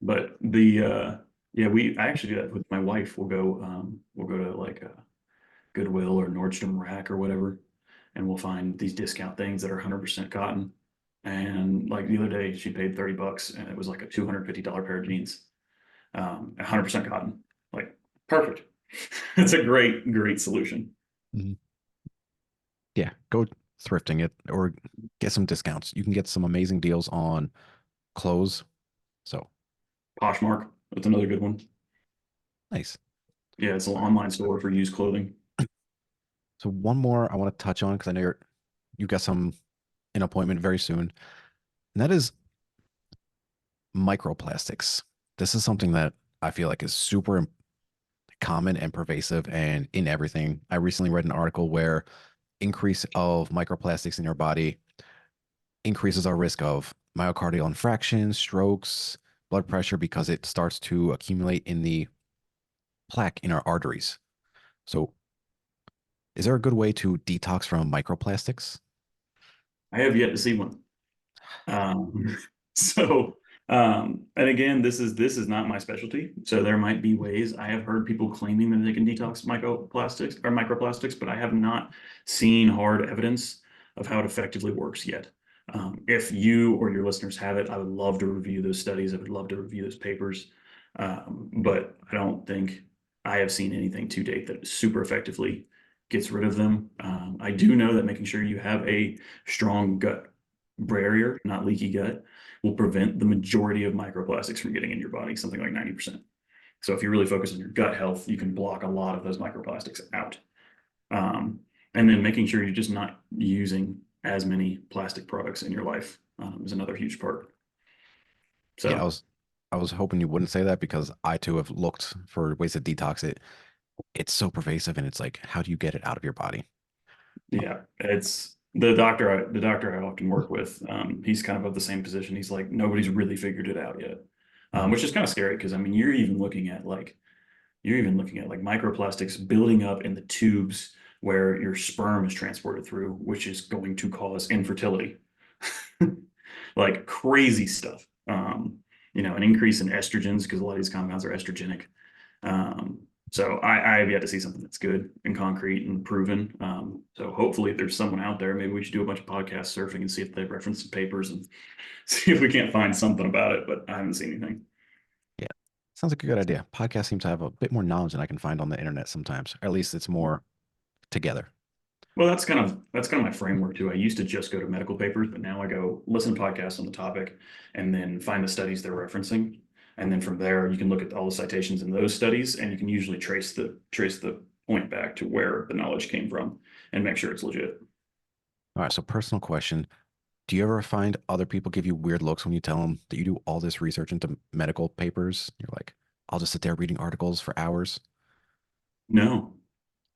Speaker 3: but yeah, I actually do that with my wife. We'll go to like a Goodwill or Nordstrom Rack or whatever, and we'll find these discount things that are 100% cotton. And like the other day, she paid $30 and it was like a $250 pair of jeans, 100% cotton. Like perfect. It's a great solution.
Speaker 1: Mhm. Yeah, go thrifting it or get some discounts. You can get some amazing deals on clothes. So
Speaker 3: Poshmark, that's another good one.
Speaker 1: nice.
Speaker 3: Yeah, it's an online store for used clothing.
Speaker 1: So one more I want to touch on because I know you've got an appointment very soon, and that is microplastics. This is something that I feel like is super common and pervasive and in everything. I recently read an article where increase of microplastics in your body increases our risk of myocardial infarction, strokes, blood pressure because it starts to accumulate in the plaque in our arteries. So, is there a good way to detox from microplastics?
Speaker 3: I have yet to see one. So, and again, this is not my specialty. So there might be ways. I have heard people claiming that they can detox microplastics, but I have not seen hard evidence of how it effectively works yet. If you or your listeners have it, I would love to review those studies. I would love to review those papers. But I don't think I have seen anything to date that super effectively gets rid of them. I do know that making sure you have a strong gut barrier, not leaky gut, will prevent the majority of microplastics from getting in your body, something like 90%. So if you really focus on your gut health, you can block a lot of those microplastics out. Um, and then making sure you're just not using as many plastic products in your life is another huge part.
Speaker 1: Yeah,
Speaker 3: So
Speaker 1: I was hoping you wouldn't say that because I too have looked for ways to detox it. It's so pervasive and it's like, how do you get it out of your body?
Speaker 3: yeah, it's the doctor I often work with. He's kind of the same position. He's like, nobody's really figured it out yet,
Speaker 1: Mhm.
Speaker 3: which is kind of scary because I mean, you're even looking at like microplastics building up in the tubes where your sperm is transported through, which is going to cause infertility, like crazy stuff. An increase in estrogens because a lot of these compounds are estrogenic. Um, So I have yet to see something that's good and concrete and proven. So hopefully there's someone out there. Maybe we should do a bunch of podcast surfing and see if they reference the papers and see if we can't find something about it. But I haven't seen anything.
Speaker 1: Yeah. Sounds like a good idea. Podcasts seem to have a bit more knowledge than I can find on the internet sometimes. Or at least it's more together.
Speaker 3: Well, that's kind of my framework too. I used to just go to medical papers, but now I go listen to podcasts on the topic and then find the studies they're referencing. And then from there, you can look at all the citations in those studies, and you can usually trace the point back to where the knowledge came from and make sure it's legit.
Speaker 1: All right. So, personal question. Do you ever find other people give you weird looks when you tell them that you do all this research into medical papers? You're like, I'll just sit there reading articles for hours.
Speaker 3: No,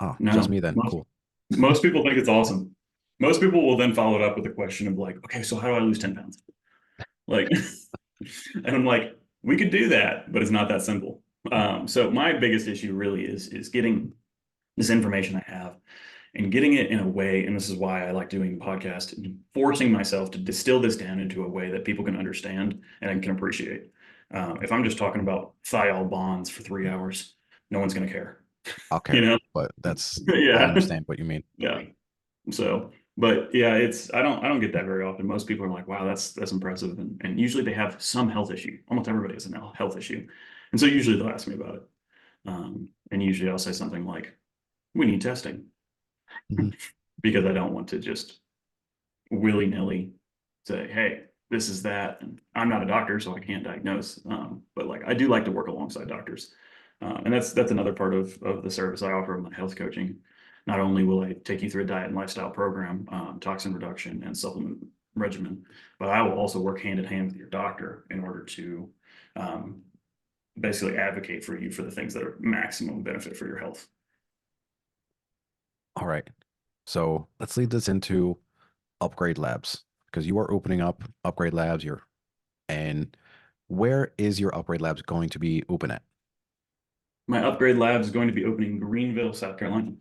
Speaker 1: Oh, just
Speaker 3: no.
Speaker 1: me then. Cool.
Speaker 3: Most people think it's awesome. Most people will then follow it up with a question of like, okay, so how do I lose 10 pounds? Like, and I'm like, we could do that, but it's not that simple. So my biggest issue really is getting this information I have and getting it in a way, and this is why I like doing the podcast, forcing myself to distill this down into a way that people can understand and can appreciate. If I'm just talking about thiol bonds for 3 hours, no one's going to care,
Speaker 1: I'll
Speaker 3: you
Speaker 1: care,
Speaker 3: know?
Speaker 1: but I
Speaker 3: Yeah.
Speaker 1: understand what you mean.
Speaker 3: Yeah. So, but yeah, I don't get that very often. Most people are like, wow, that's impressive. And usually they have some health issue. Almost everybody has a health issue. And so usually they'll ask me about it. And usually I'll say something like, we need testing
Speaker 1: Mhm.
Speaker 3: because I don't want to just willy-nilly say, hey, this is that. And I'm not a doctor, so I can't diagnose. But like I do like to work alongside doctors. And that's another part of the service I offer in my health coaching. Not only will I take you through a diet and lifestyle program, toxin reduction and supplement regimen, but I will also work hand in hand with your doctor in order to um, basically advocate for you for the things that are maximum benefit for your health.
Speaker 1: All right. So let's lead this into upgrade labs because you are opening up upgrade labs. And where is your upgrade labs going to be open at?
Speaker 3: My upgrade lab is going to be opening in Greenville, South Carolina,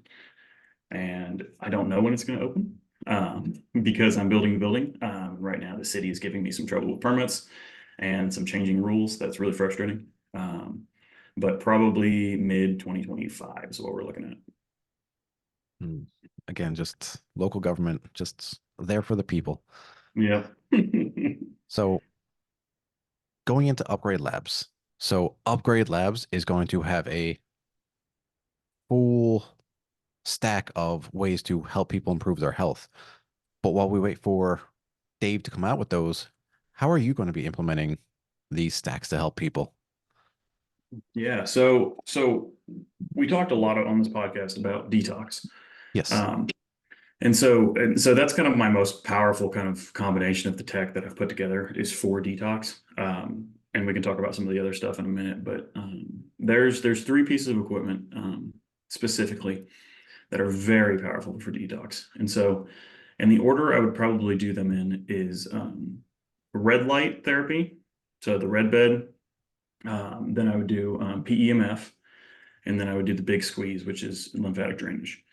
Speaker 3: and I don't know when it's going to open because I'm building the building. Right now, the city is giving me some trouble with permits and some changing rules. That's really frustrating. But probably mid 2025 is what we're looking at.
Speaker 1: Hmm. Again, just local government, just there for the people.
Speaker 3: Yeah.
Speaker 1: So going into upgrade labs. So upgrade labs is going to have a full stack of ways to help people improve their health. But while we wait for Dave to come out with those, how are you going to be implementing these stacks to help people?
Speaker 3: Yeah. So we talked a lot on this podcast about detox.
Speaker 1: Yes.
Speaker 3: Um, and so that's kind of my most powerful kind of combination of the tech that I've put together is for detox. And we can talk about some of the other stuff in a minute, but there's three pieces of equipment specifically that are very powerful for detox. And so, and the order I would probably do them in is red light therapy, so the red bed. Then I would do PEMF, and then I would do the big squeeze, which is lymphatic drainage.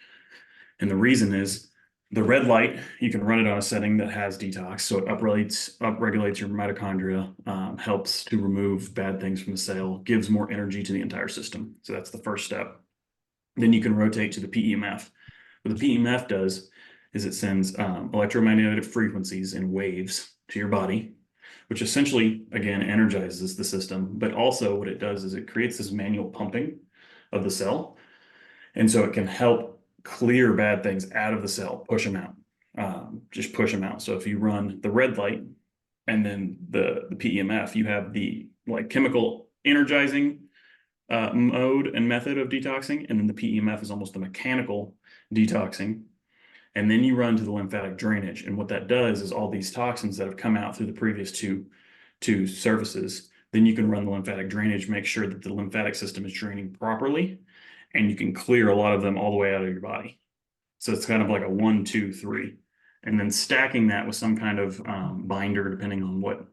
Speaker 3: And the reason is the red light, you can run it on a setting that has detox. So it upregulates your mitochondria, helps to remove bad things from the cell, gives more energy to the entire system. So that's the first step. Then you can rotate to the PEMF. What the PEMF does is it sends electromagnetic frequencies and waves to your body, which essentially, again, energizes the system. But also what it does is it creates this manual pumping of the cell. And so it can help clear bad things out of the cell, push them out, just push them out. So if you run the red light and then the PEMF, you have the like chemical energizing mode and method of detoxing. And then the PEMF is almost the mechanical detoxing. And then you run to the lymphatic drainage. And what that does is all these toxins that have come out through the previous two services, then you can run the lymphatic drainage, make sure that the lymphatic system is draining properly, and you can clear a lot of them all the way out of your body. So it's kind of like a 1, 2, 3. And then stacking that with some kind of binder, depending on what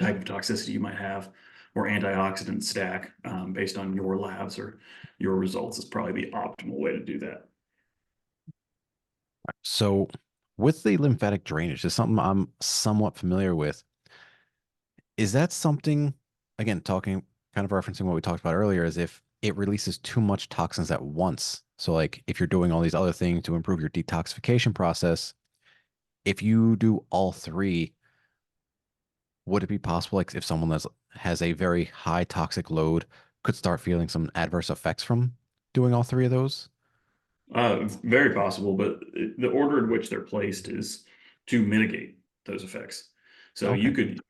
Speaker 3: type of toxicity you might have, or antioxidant stack based on your labs or your results is probably the optimal way to do that.
Speaker 1: So with the lymphatic drainage, is something I'm somewhat familiar with. Is that something, again, talking kind of referencing what we talked about earlier, is if it releases too much toxins at once. So like if you're doing all these other things to improve your detoxification process, if you do all three, would it be possible like if someone has a very high toxic load could start feeling some adverse effects from doing all three of those?
Speaker 3: Very possible, but the order in which they're placed is to mitigate those effects. So
Speaker 1: Okay.
Speaker 3: you could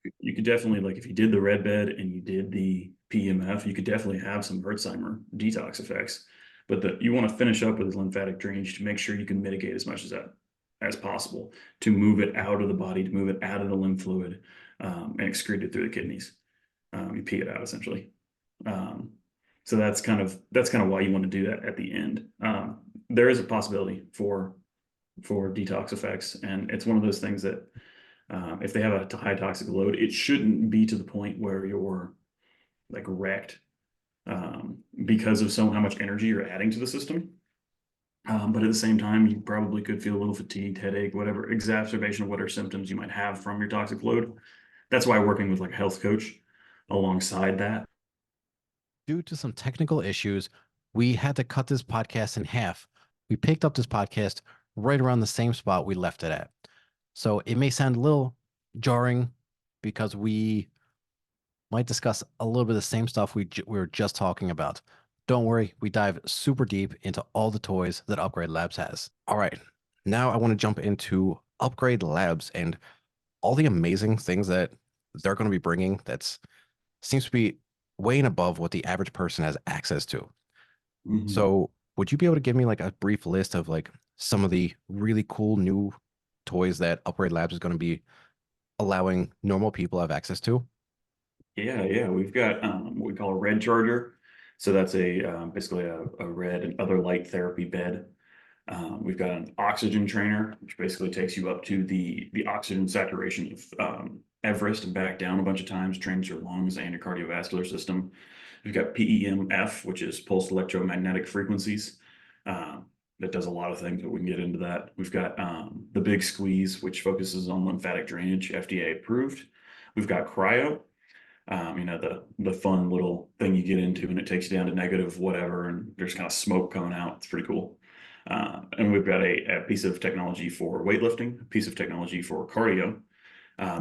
Speaker 3: definitely, like if you did the red bed and you did the PMF, you could definitely have some Hertzheimer detox effects. But you want to finish up with lymphatic drainage to make sure you can mitigate as much as that as possible, to move it out of the body, to move it out of the lymph fluid, and excrete it through the kidneys. You pee it out essentially. Um, so that's kind of why you want to do that at the end. There is a possibility for detox effects, and it's one of those things that if they have a high toxic load, it shouldn't be to the point where you're like wrecked because of how much energy you're adding to the system. But at the same time, you probably could feel a little fatigued, headache, whatever exacerbation of whatever symptoms you might have from your toxic load. That's why working with like a health coach alongside that.
Speaker 1: Due to some technical issues, we had to cut this podcast in half. We picked up this podcast right around the same spot we left it at. So it may sound a little jarring because we might discuss a little bit of the same stuff we were just talking about. Don't worry, we dive super deep into all the toys that Upgrade Labs has. All right, now I want to jump into Upgrade Labs and all the amazing things that they're going to be bringing that seems to be way and above what the average person has access to.
Speaker 3: Mhm.
Speaker 1: So, would you be able to give me like a brief list of like some of the really cool new toys that Upgrade Labs is going to be allowing normal people to have access to?
Speaker 3: Yeah. We've got what we call a red charger. So that's a basically a red and other light therapy bed. We've got an oxygen trainer, which basically takes you up to the oxygen saturation of Everest and back down a bunch of times, trains your lungs and your cardiovascular system. We've got PEMF, which is pulsed electromagnetic frequencies. That does a lot of things, but we can get into that. We've got the big squeeze, which focuses on lymphatic drainage, FDA approved. We've got cryo, the fun little thing you get into and it takes you down to negative whatever, and there's kind of smoke coming out. It's pretty cool. And we've got a piece of technology for weightlifting, a piece of technology for cardio,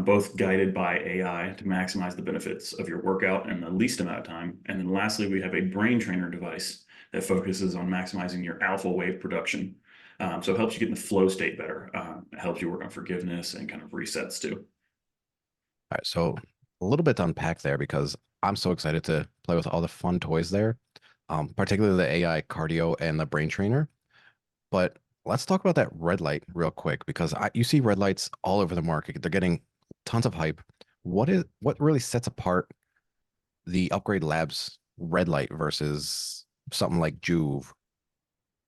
Speaker 3: both guided by AI to maximize the benefits of your workout in the least amount of time. And then lastly, we have a brain trainer device that focuses on maximizing your alpha wave production. So it helps you get in the flow state better. It helps you work on forgiveness and kind of resets too.
Speaker 1: All right, so a little bit to unpack there because I'm so excited to play with all the fun toys there, particularly the AI cardio and the brain trainer. But let's talk about that red light real quick because you see red lights all over the market. They're getting tons of hype. What really sets apart the Upgrade Labs red light versus something like Juve?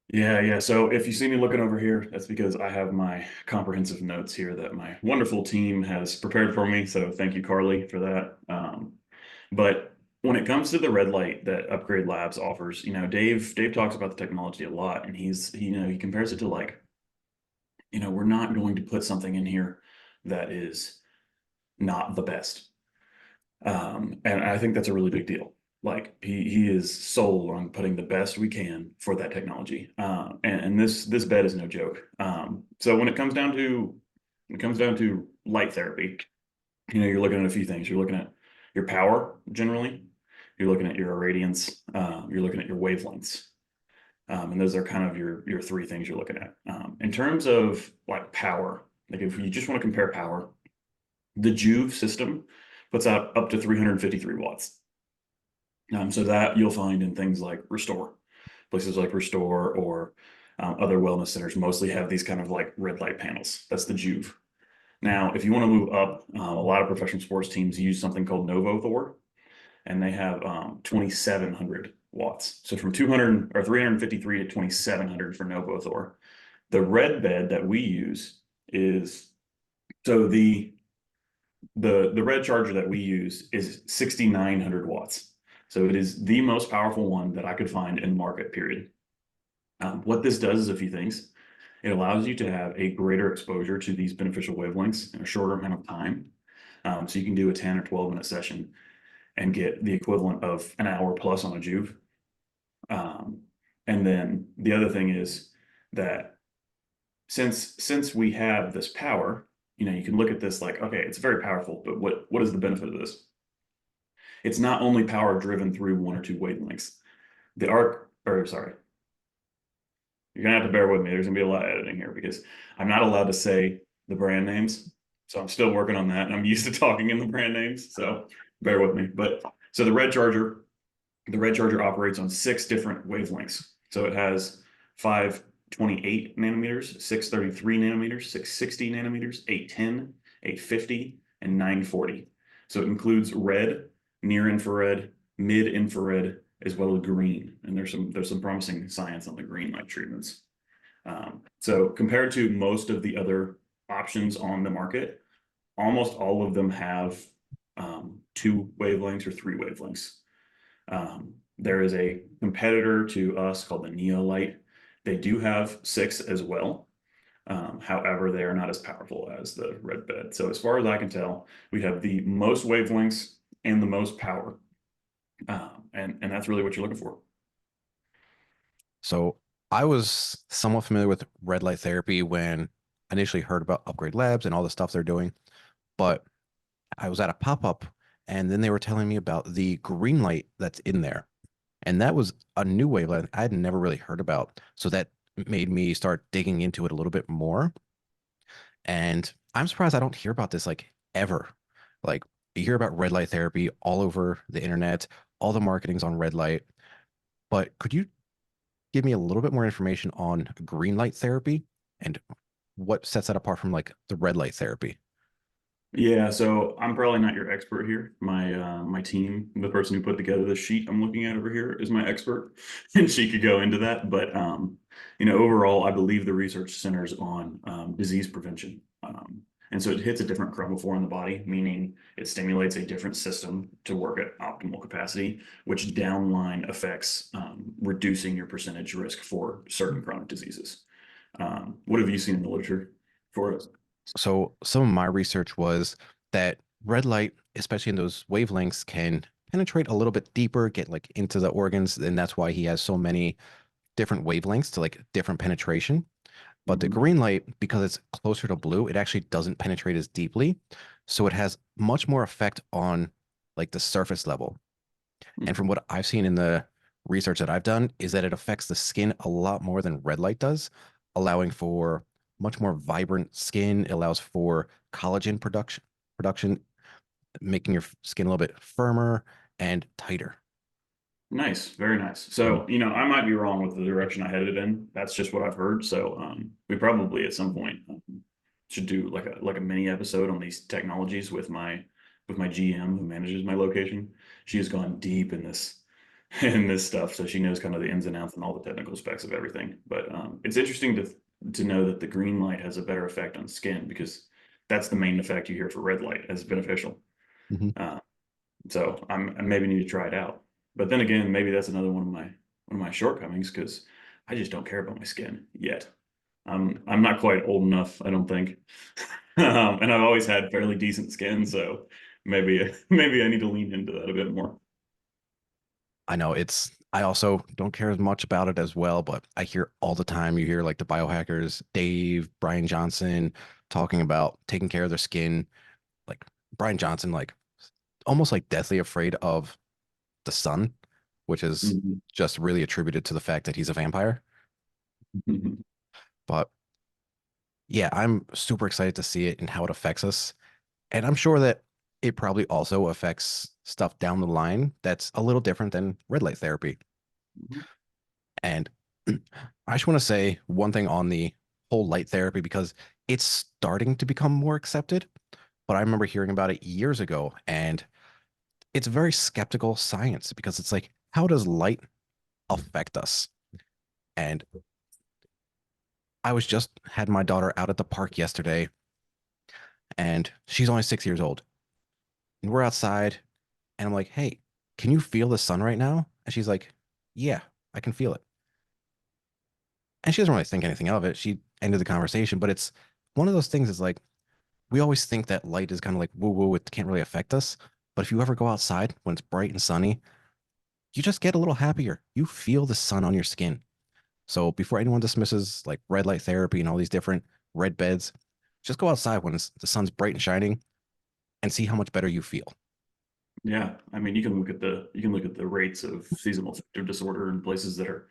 Speaker 3: Yeah. So if you see me looking over here, that's because I have my comprehensive notes here that my wonderful team has prepared for me. So thank you, Carly, for that. But when it comes to the red light that Upgrade Labs offers, Dave talks about the technology a lot, and he compares it to like, we're not going to put something in here that is not the best. And I think that's a really big deal. Like he is sold on putting the best we can for that technology. And this bed is no joke. So when it comes down to light therapy, you're looking at a few things. You're looking at your power generally. You're looking at your irradiance. You're looking at your wavelengths. And those are kind of your three things you're looking at. In terms of like power, like if you just want to compare power, the Juve system puts out up to 353 watts. So that you'll find in things like Restore, places like Restore or other wellness centers mostly have these kind of like red light panels. That's the Juve. Now, if you want to move up, a lot of professional sports teams use something called NovoThor, and they have 2,700 watts. So from 200 or 353 to 2,700 for NovoThor. The red bed that we use is so the red charger that we use is 6,900 watts. So it is the most powerful one that I could find in the market, period. What this does is a few things. It allows you to have a greater exposure to these beneficial wavelengths in a shorter amount of time. So you can do a 10 or 12 minute session and get the equivalent of an hour plus on a Juve. Um, and then the other thing is that since we have this power, you can look at this like, okay, it's very powerful, but what is the benefit of this? It's not only power driven through one or two wavelengths. The arc, or sorry, you're gonna have to bear with me. There's gonna be a lot of editing here because I'm not allowed to say the brand names. So I'm still working on that. And I'm used to talking in the brand names. So bear with me. But so the red charger operates on 6 different wavelengths. So it has 528 nanometers, 633 nanometers, 660 nanometers, 810, 850, and 940. So it includes red, near infrared, mid infrared, as well as green. And there's some promising science on the green light treatments. So compared to most of the other options on the market, almost all of them have 2 wavelengths or 3 wavelengths. There is a competitor to us called the Neolight. They do have 6 as well. However, they are not as powerful as the red bed. So as far as I can tell, we have the most wavelengths and the most power. And that's really what you're looking for.
Speaker 1: So I was somewhat familiar with red light therapy when I initially heard about Upgrade Labs and all the stuff they're doing, but I was at a pop-up and then they were telling me about the green light that's in there. And that was a new wavelength I had never really heard about. So that made me start digging into it a little bit more. And I'm surprised I don't hear about this like ever. Like you hear about red light therapy all over the internet, all the marketing's on red light. But could you give me a little bit more information on green light therapy and what sets that apart from like the red light therapy?
Speaker 3: Yeah, so I'm probably not your expert here. My team, the person who put together the sheet I'm looking at over here, is my expert, and she could go into that. But overall, I believe the research centers on disease prevention, and so it hits a different chromophore in the body, meaning it stimulates a different system to work at optimal capacity, which downline affects reducing your percentage risk for certain chronic diseases. What have you seen in the literature for it?
Speaker 1: So some of my research was that red light, especially in those wavelengths, can penetrate a little bit deeper, get like into the organs, and that's why he has so many different wavelengths to like different penetration. But the
Speaker 3: Mhm.
Speaker 1: green light, because it's closer to blue, it actually doesn't penetrate as deeply. So it has much more effect on like the surface level. And from what I've seen in the research that I've done, is that it affects the skin a lot more than red light does, allowing for much more vibrant skin. It allows for collagen production, making your skin a little bit firmer and tighter.
Speaker 3: Nice, very nice.
Speaker 1: Mhm.
Speaker 3: So, I might be wrong with the direction I headed in. That's just what I've heard. So, we probably at some point should do like a mini episode on these technologies with my GM who manages my location. She has gone deep in this in this stuff, so she knows kind of the ins and outs and all the technical specs of everything. But it's interesting to know that the green light has a better effect on skin because that's the main effect you hear for red light as beneficial.
Speaker 1: Mhm.
Speaker 3: Uh, so I maybe need to try it out. But then again, maybe that's another one of my shortcomings because I just don't care about my skin yet. I'm not quite old enough, I don't think. And I've always had fairly decent skin, so maybe I need to lean into that a bit more.
Speaker 1: I know I also don't care as much about it as well, but I hear all the time, you hear like the biohackers, Dave, Brian Johnson talking about taking care of their skin. Like Brian Johnson, like almost like deathly afraid of the sun, which is
Speaker 3: Mhm.
Speaker 1: just really attributed to the fact that he's a vampire. But yeah, I'm super excited to see it and how it affects us. And I'm sure that it probably also affects stuff down the line that's a little different than red light therapy. And I just want to say one thing on the whole light therapy because it's starting to become more accepted. But I remember hearing about it years ago, and it's very skeptical science because it's like, how does light affect us? And I was just had my daughter out at the park yesterday, and she's only 6 years old. And we're outside, and I'm like, hey, can you feel the sun right now? And she's like, yeah, I can feel it. And she doesn't really think anything of it. She ended the conversation, but it's one of those things is like, we always think that light is kind of like woo woo, it can't really affect us. But if you ever go outside when it's bright and sunny, you just get a little happier. You feel the sun on your skin. So before anyone dismisses like red light therapy and all these different red beds, just go outside when the sun's bright and shining and see how much better you feel.
Speaker 3: Yeah, I mean, you can look at the rates of seasonal affective disorder in places that are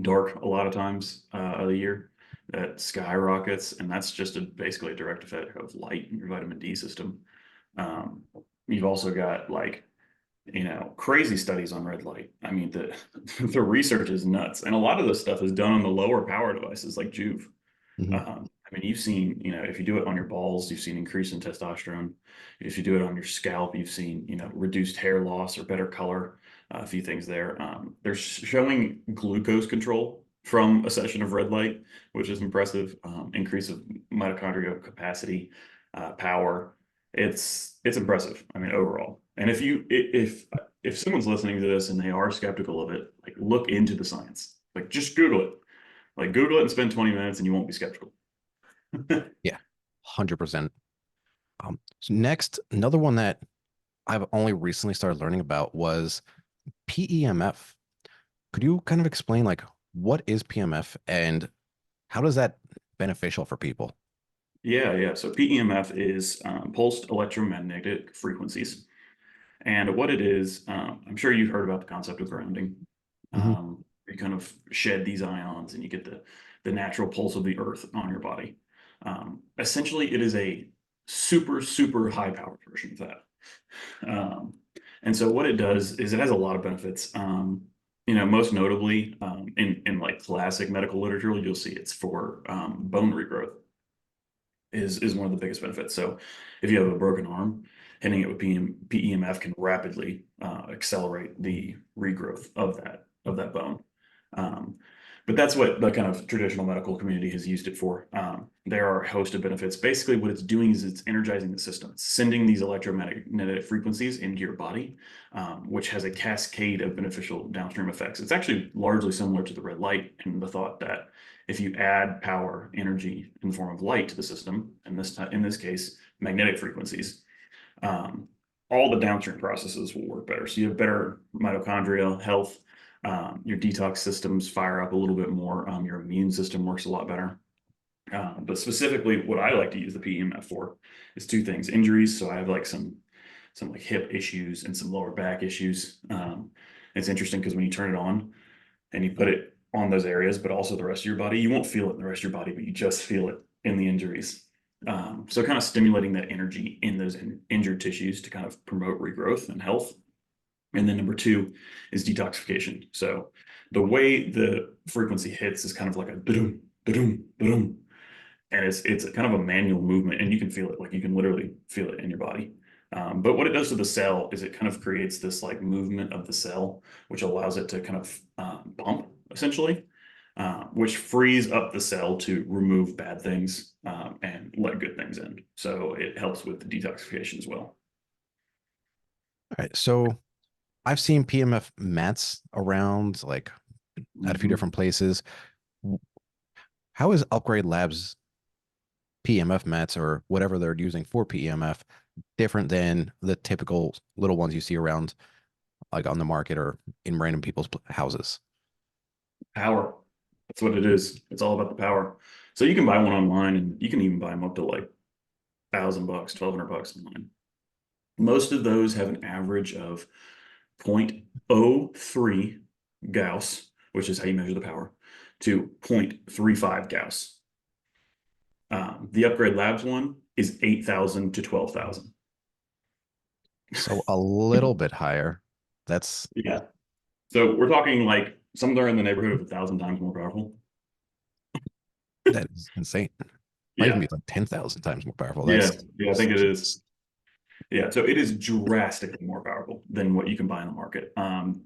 Speaker 3: dark a lot of times of the year that skyrockets, and that's just basically a direct effect of light in your vitamin D system. Um, you've also got like crazy studies on red light. I mean, the the research is nuts, and a lot of this stuff is done on the lower power devices like Juve.
Speaker 1: Mhm.
Speaker 3: I mean, you've seen, if you do it on your balls, you've seen increase in testosterone. If you do it on your scalp, you've seen, reduced hair loss or better color. A few things there. They're showing glucose control from a session of red light, which is impressive. Increase of mitochondrial capacity, power. It's impressive. I mean, overall. And if someone's listening to this and they are skeptical of it, like look into the science. Like just Google it. Like Google it and spend 20 minutes and you won't be skeptical.
Speaker 1: Yeah, 100%. So next, another one that I've only recently started learning about was PEMF. Could you kind of explain like what is PMF and how does that beneficial for people?
Speaker 3: Yeah, yeah. So PEMF is pulsed electromagnetic frequencies. And what it is, I'm sure you've heard about the concept of grounding.
Speaker 1: Hmm.
Speaker 3: You kind of shed these ions and you get the natural pulse of the earth on your body. Essentially, it is a super, super high powered version of that. Um, and so what it does is it has a lot of benefits. Most notably in like classic medical literature, you'll see it's for bone regrowth is one of the biggest benefits. So if you have a broken arm, hitting it with PEMF can rapidly accelerate the regrowth of that bone. Um, but that's what the kind of traditional medical community has used it for. There are a host of benefits. Basically, what it's doing is it's energizing the system. It's sending these electromagnetic frequencies into your body, which has a cascade of beneficial downstream effects. It's actually largely similar to the red light in the thought that if you add power, energy in the form of light to the system, and in this case, magnetic frequencies, um, all the downstream processes will work better. So you have better mitochondrial health. Your detox systems fire up a little bit more. Your immune system works a lot better. But specifically, what I like to use the PEMF for is two things: injuries. So I have like some like hip issues and some lower back issues. It's interesting because when you turn it on and you put it on those areas, but also the rest of your body, you won't feel it in the rest of your body, but you just feel it in the injuries. So kind of stimulating that energy in those injured tissues to kind of promote regrowth and health. And then number two is detoxification. So the way the frequency hits is kind of like a boom, boom, boom, and it's kind of a manual movement, and you can feel it. Like you can literally feel it in your body. But what it does to the cell is it kind of creates this like movement of the cell, which allows it to kind of pump essentially, which frees up the cell to remove bad things and let good things in. So it helps with the detoxification as well.
Speaker 1: All right. So I've seen PMF mats around like at a few
Speaker 3: Mhm.
Speaker 1: different places. How is Upgrade Labs PMF mats or whatever they're using for PEMF different than the typical little ones you see around like on the market or in random people's houses?
Speaker 3: Power. That's what it is. It's all about the power. So you can buy one online, and you can even buy them up to like $1,000, $1,200 online. Most of those have an average of 0.03 Gauss, which is how you measure the power, to 0.35 Gauss. The Upgrade Labs one is 8,000 to 12,000.
Speaker 1: So a little bit higher. That's
Speaker 3: Yeah. So we're talking like somewhere in the neighborhood of 1,000 times more powerful.
Speaker 1: that is insane. Might even
Speaker 3: Yeah.
Speaker 1: be like 10,000 times more powerful.
Speaker 3: Yeah.
Speaker 1: That's
Speaker 3: Yeah. I think it is. Yeah. So it is drastically more powerful than what you can buy on the market.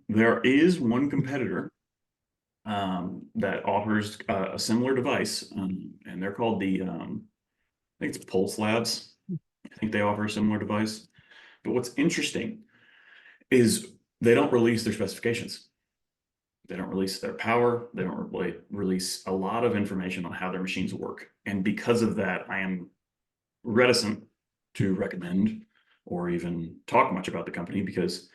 Speaker 3: There is one competitor that offers a similar device, and they're called I think it's Pulse Labs. I think they offer a similar device. But what's interesting is they don't release their specifications. They don't release their power. They don't really release a lot of information on how their machines work. And because of that, I am reticent to recommend or even talk much about the company because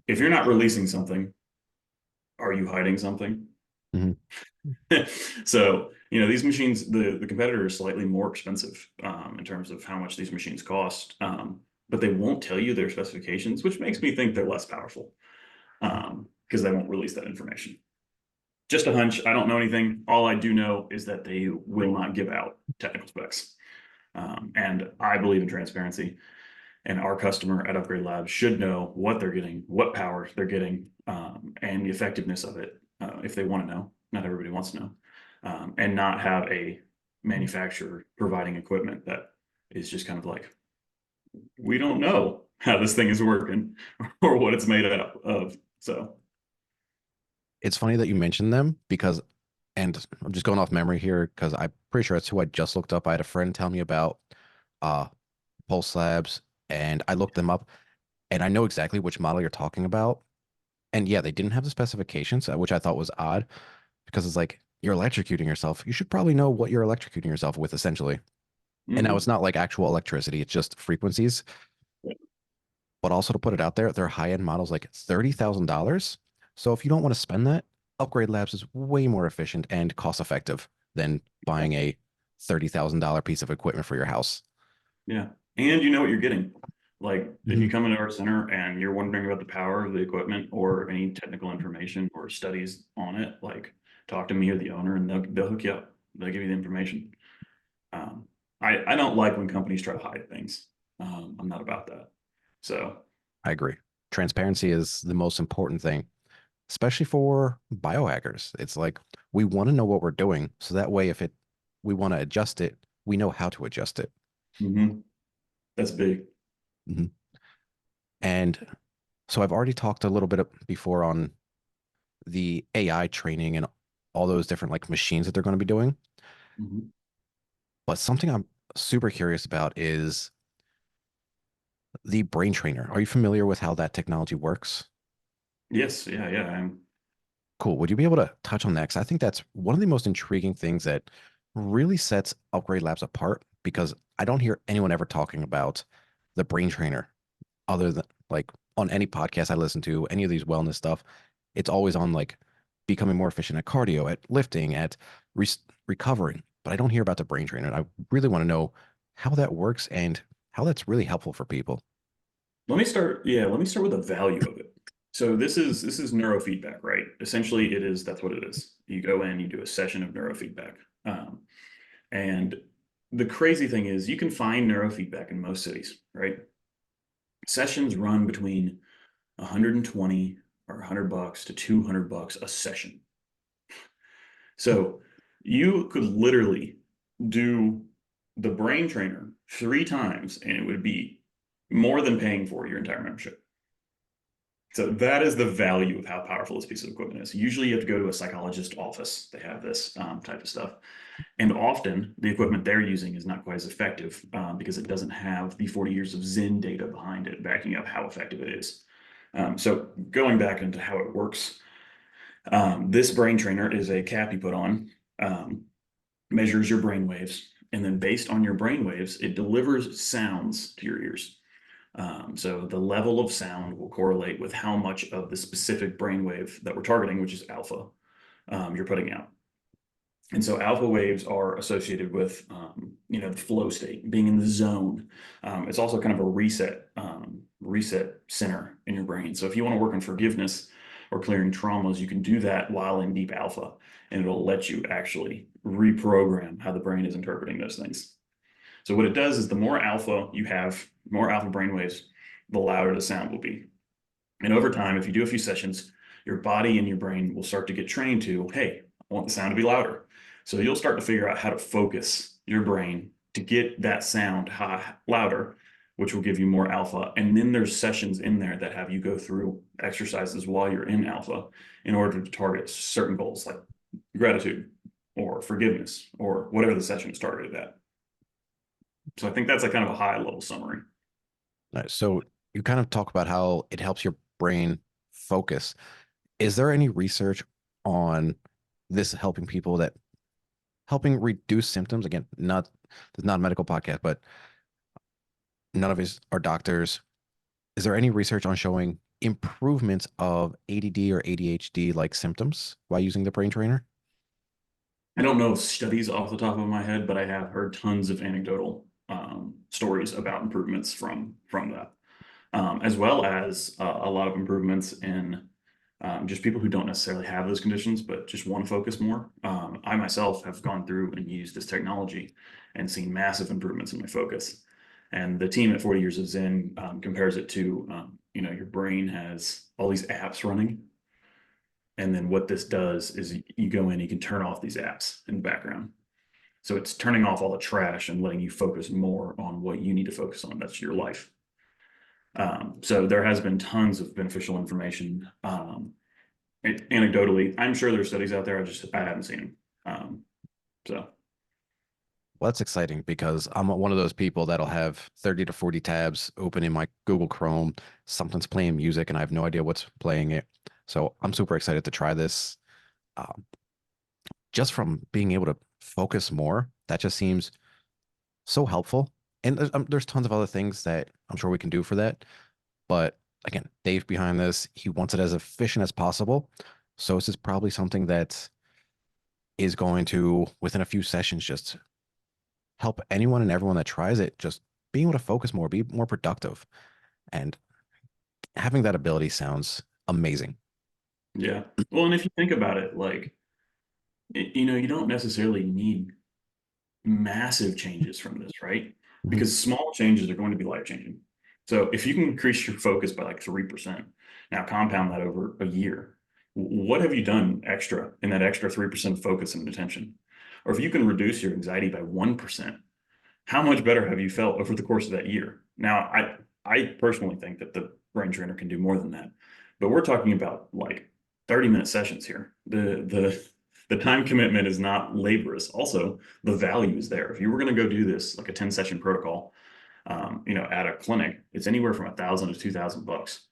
Speaker 3: if you're not releasing something are you hiding something?
Speaker 1: Mhm.
Speaker 3: So, these machines, the competitor is slightly more expensive in terms of how much these machines cost, but they won't tell you their specifications, which makes me think they're less powerful because they won't release that information. Just a hunch. I don't know anything. All I do know is that they will not give out technical specs. And I believe in transparency. And our customer at Upgrade Labs should know what they're getting, what power they're getting, and the effectiveness of it if they want to know. Not everybody wants to know. And not have a manufacturer providing equipment that is just kind of like, we don't know how this thing is working or what it's made up of. So,
Speaker 1: It's funny that you mentioned them because, and I'm just going off memory here because I'm pretty sure that's who I just looked up. I had a friend tell me about uh Pulse Labs, and I looked them up, and I know exactly which model you're talking about. And yeah, they didn't have the specifications, which I thought was odd because it's like you're electrocuting yourself. You should probably know what you're electrocuting yourself with, essentially. And now it's
Speaker 3: mhm.
Speaker 1: not like actual electricity, it's just frequencies. But also to put it out there, their high-end models like $30,000. So if you don't want to spend that, Upgrade Labs is way more efficient and cost effective than buying a $30,000 piece of equipment for your house.
Speaker 3: Yeah. And you know what you're getting. Like if you
Speaker 1: Mhm.
Speaker 3: come into our center and you're wondering about the power of the equipment or any technical information or studies on it, like talk to me or the owner and they'll hook you up. They'll give you the information. Um, I don't like when companies try to hide things. I'm not about that. So
Speaker 1: I agree. Transparency is the most important thing, especially for biohackers. It's like we want to know what we're doing, so that way if it we want to adjust it, we know how to adjust it.
Speaker 3: mhm, that's big.
Speaker 1: Mhm. And so I've already talked a little bit before on the AI training and all those different like machines that they're going to be doing.
Speaker 3: Mhm.
Speaker 1: But something I'm super curious about is the brain trainer. Are you familiar with how that technology works?
Speaker 3: Yes, yeah, yeah.
Speaker 1: Cool. Would you be able to touch on that? Because I think that's one of the most intriguing things that really sets Upgrade Labs apart because I don't hear anyone ever talking about the brain trainer other than like on any podcast I listen to, any of these wellness stuff. It's always on like becoming more efficient at cardio, at lifting, at re recovering. But I don't hear about the brain trainer. And I really want to know how that works and how that's really helpful for people.
Speaker 3: Let me start with the value of it. So this is neurofeedback, right? Essentially, that's what it is. You go in, you do a session of neurofeedback. Um, and the crazy thing is you can find neurofeedback in most cities, right? Sessions run between 120 or $100 to $200 a session. So you could literally do the brain trainer 3 times and it would be more than paying for your entire membership. So that is the value of how powerful this piece of equipment is. Usually you have to go to a psychologist office. They have this type of stuff. And often the equipment they're using is not quite as effective because it doesn't have the 40 years of Zen data behind it, backing up how effective it is. So going back into how it works, this brain trainer is a cap you put on, um, measures your brain waves, and then based on your brain waves, it delivers sounds to your ears. So the level of sound will correlate with how much of the specific brainwave that we're targeting, which is alpha, you're putting out. And so alpha waves are associated with, the flow state, being in the zone. It's also kind of a reset center in your brain. So if you want to work on forgiveness or clearing traumas, you can do that while in deep alpha, and it'll let you actually reprogram how the brain is interpreting those things. So what it does is the more alpha you have, more alpha brainwaves, the louder the sound will be. And over time, if you do a few sessions, your body and your brain will start to get trained to, hey, I want the sound to be louder. So you'll start to figure out how to focus your brain to get that sound louder, which will give you more alpha. And then there's sessions in there that have you go through exercises while you're in alpha in order to target certain goals like gratitude or forgiveness or whatever the session is targeted at. So I think that's a kind of a high level summary.
Speaker 1: So you kind of talk about how it helps your brain focus. Is there any research on this helping people that helping reduce symptoms? Again, not this is not a medical podcast, but none of us are doctors. Is there any research on showing improvements of ADD or ADHD like symptoms while using the brain trainer?
Speaker 3: I don't know studies off the top of my head, but I have heard tons of anecdotal stories about improvements from that, as well as a lot of improvements in just people who don't necessarily have those conditions, but just want to focus more. I myself have gone through and used this technology and seen massive improvements in my focus. And the team at 40 Years of Zen compares it to, your brain has all these apps running. And then what this does is you go in, you can turn off these apps in the background. So it's turning off all the trash and letting you focus more on what you need to focus on. That's your life. So there has been tons of beneficial information. Anecdotally, I'm sure there's studies out there. I haven't seen them. So
Speaker 1: Well, that's exciting because I'm one of those people that'll have 30 to 40 tabs open in my Google Chrome. Something's playing music and I have no idea what's playing it. So I'm super excited to try this. Um, just from being able to focus more, that just seems so helpful. And there's tons of other things that I'm sure we can do for that. But again, Dave behind this, he wants it as efficient as possible. So this is probably something that is going to, within a few sessions, just help anyone and everyone that tries it just being able to focus more, be more productive. And having that ability sounds amazing.
Speaker 3: yeah. Well, and if you think about it, you don't necessarily need massive changes from this, right?
Speaker 1: Mhm.
Speaker 3: Because small changes are going to be life changing. So if you can increase your focus by like 3%, now compound that over a year, what have you done extra in that extra 3% focus and attention? Or if you can reduce your anxiety by 1%, how much better have you felt over the course of that year? Now, I personally think that the brain trainer can do more than that, but we're talking about like 30-minute sessions here. The time commitment is not laborious. Also, the value is there. If you were going to go do this like a 10-session protocol, at a clinic, it's anywhere from 1,000 to 2,000 bucks.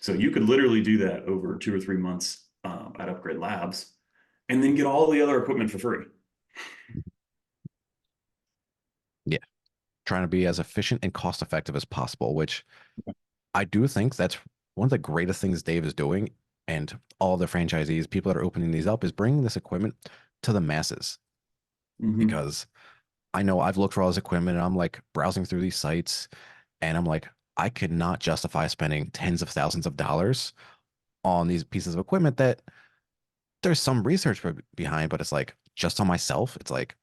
Speaker 3: So you could literally do that over 2 or 3 months at Upgrade Labs, and then get all the other equipment for free.
Speaker 1: Yeah. Trying to be as efficient and cost effective as possible, which I do think that's one of the greatest things Dave is doing. And all the franchisees, people that are opening these up, is bringing this equipment to the masses.
Speaker 3: Mm-hmm.
Speaker 1: Because I know I've looked for all this equipment and I'm like browsing through these sites and I'm like, I could not justify spending tens of thousands of dollars on these pieces of equipment that there's some research behind, but it's like just on myself, it's like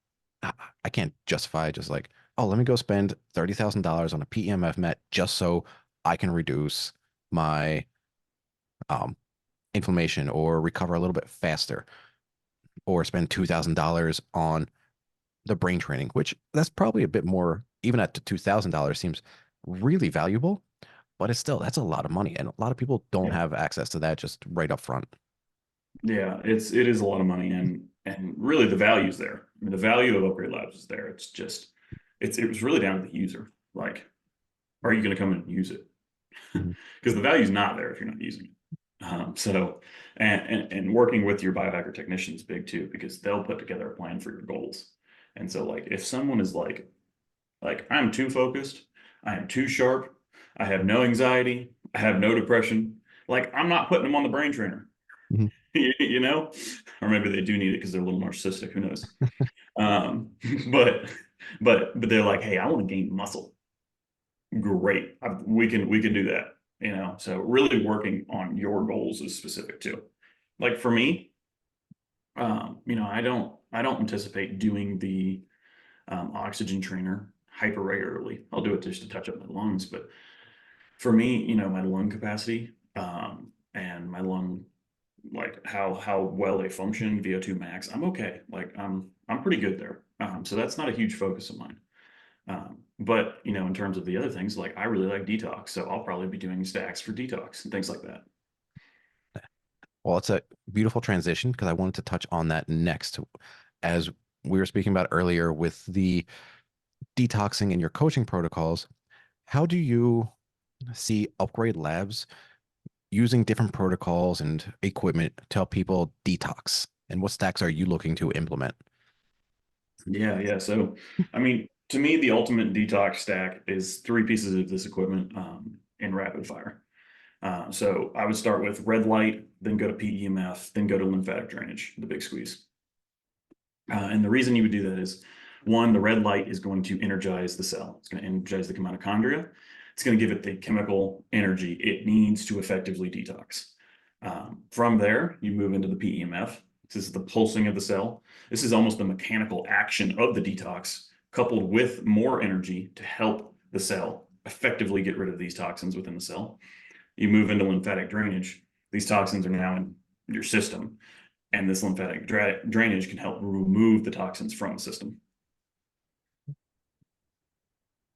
Speaker 1: I I can't justify just like, oh, let me go spend $30,000 on a PEMF mat just so I can reduce my um, inflammation or recover a little bit faster, or spend $2,000 on the brain training, which that's probably a bit more, even at the $2,000 seems really valuable, but it's still, that's a lot of money. And a lot of people don't
Speaker 3: Yeah.
Speaker 1: have access to that just right up front.
Speaker 3: Yeah, it is a lot of money, and really the value is there. I mean, the value of Upgrade Labs is there. It's just it was really down to the user. Like, are you going to come and use it?
Speaker 1: Mhm.
Speaker 3: Because the value is not there if you're not using it. So, and working with your biohacker technician is big too, because they'll put together a plan for your goals. And so, like, if someone is like I'm too focused, I am too sharp, I have no anxiety, I have no depression, like I'm not putting them on the brain trainer.
Speaker 1: Mhm.
Speaker 3: you know, or maybe they do need it because they're a little narcissistic. Who knows? Um, but but they're like, hey, I want to gain muscle. Great, we can do that. So really working on your goals is specific too. Like for me, I don't anticipate doing the oxygen trainer hyper regularly. I'll do it just to touch up my lungs, but for me, my lung capacity and my lung like how well they function, VO2 max, I'm okay. Like I'm pretty good there. So that's not a huge focus of mine. But in terms of the other things, like I really like detox, so I'll probably be doing stacks for detox and things like that.
Speaker 1: Well, it's a beautiful transition because I wanted to touch on that next. As we were speaking about earlier with the detoxing and your coaching protocols, how do you see Upgrade Labs using different protocols and equipment to help people detox? And what stacks are you looking to implement?
Speaker 3: Yeah, yeah. So, I mean, to me, the ultimate detox stack is three pieces of this equipment in rapid fire. So I would start with red light, then go to PEMF, then go to lymphatic drainage, the big squeeze. And the reason you would do that is, one, the red light is going to energize the cell. It's going to energize the mitochondria. It's going to give it the chemical energy it needs to effectively detox. From there, you move into the PEMF. This is the pulsing of the cell. This is almost the mechanical action of the detox, coupled with more energy to help the cell effectively get rid of these toxins within the cell. You move into lymphatic drainage. These toxins are now in your system, and this lymphatic drainage can help remove the toxins from the system.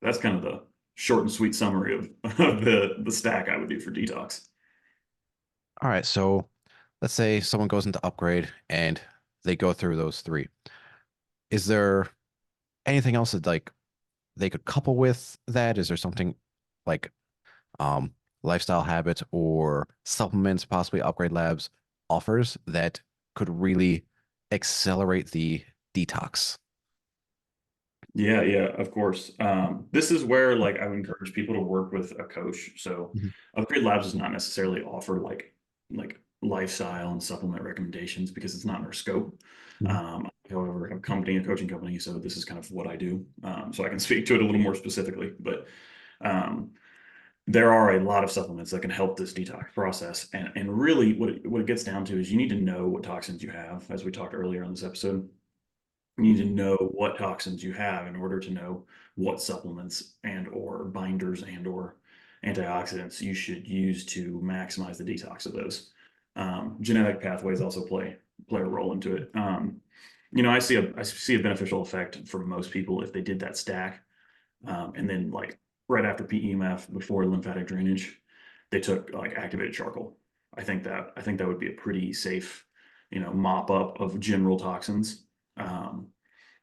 Speaker 3: That's kind of the short and sweet summary of the stack I would do for detox.
Speaker 1: All right, so let's say someone goes into upgrade and they go through those three. Is there anything else that like they could couple with that? Is there something like um lifestyle habits or supplements, possibly Upgrade Labs offers that could really accelerate the detox?
Speaker 3: Yeah, yeah, of course. This is where like I would encourage people to work with a coach. So
Speaker 1: Mhm.
Speaker 3: Upgrade Labs does not necessarily offer like lifestyle and supplement recommendations because it's not in our scope.
Speaker 1: Mhm.
Speaker 3: However, I have a coaching company, so this is kind of what I do. So I can speak to it a little more specifically, but um, there are a lot of supplements that can help this detox process. And really what it gets down to is you need to know what toxins you have, as we talked earlier on this episode. You need to know what toxins you have in order to know what supplements and or binders and or antioxidants you should use to maximize the detox of those. Genetic pathways also play a role into it. I see a beneficial effect for most people if they did that stack, and then like right after PEMF, before lymphatic drainage, they took like activated charcoal. I think that would be a pretty safe, mop up of general toxins. Um,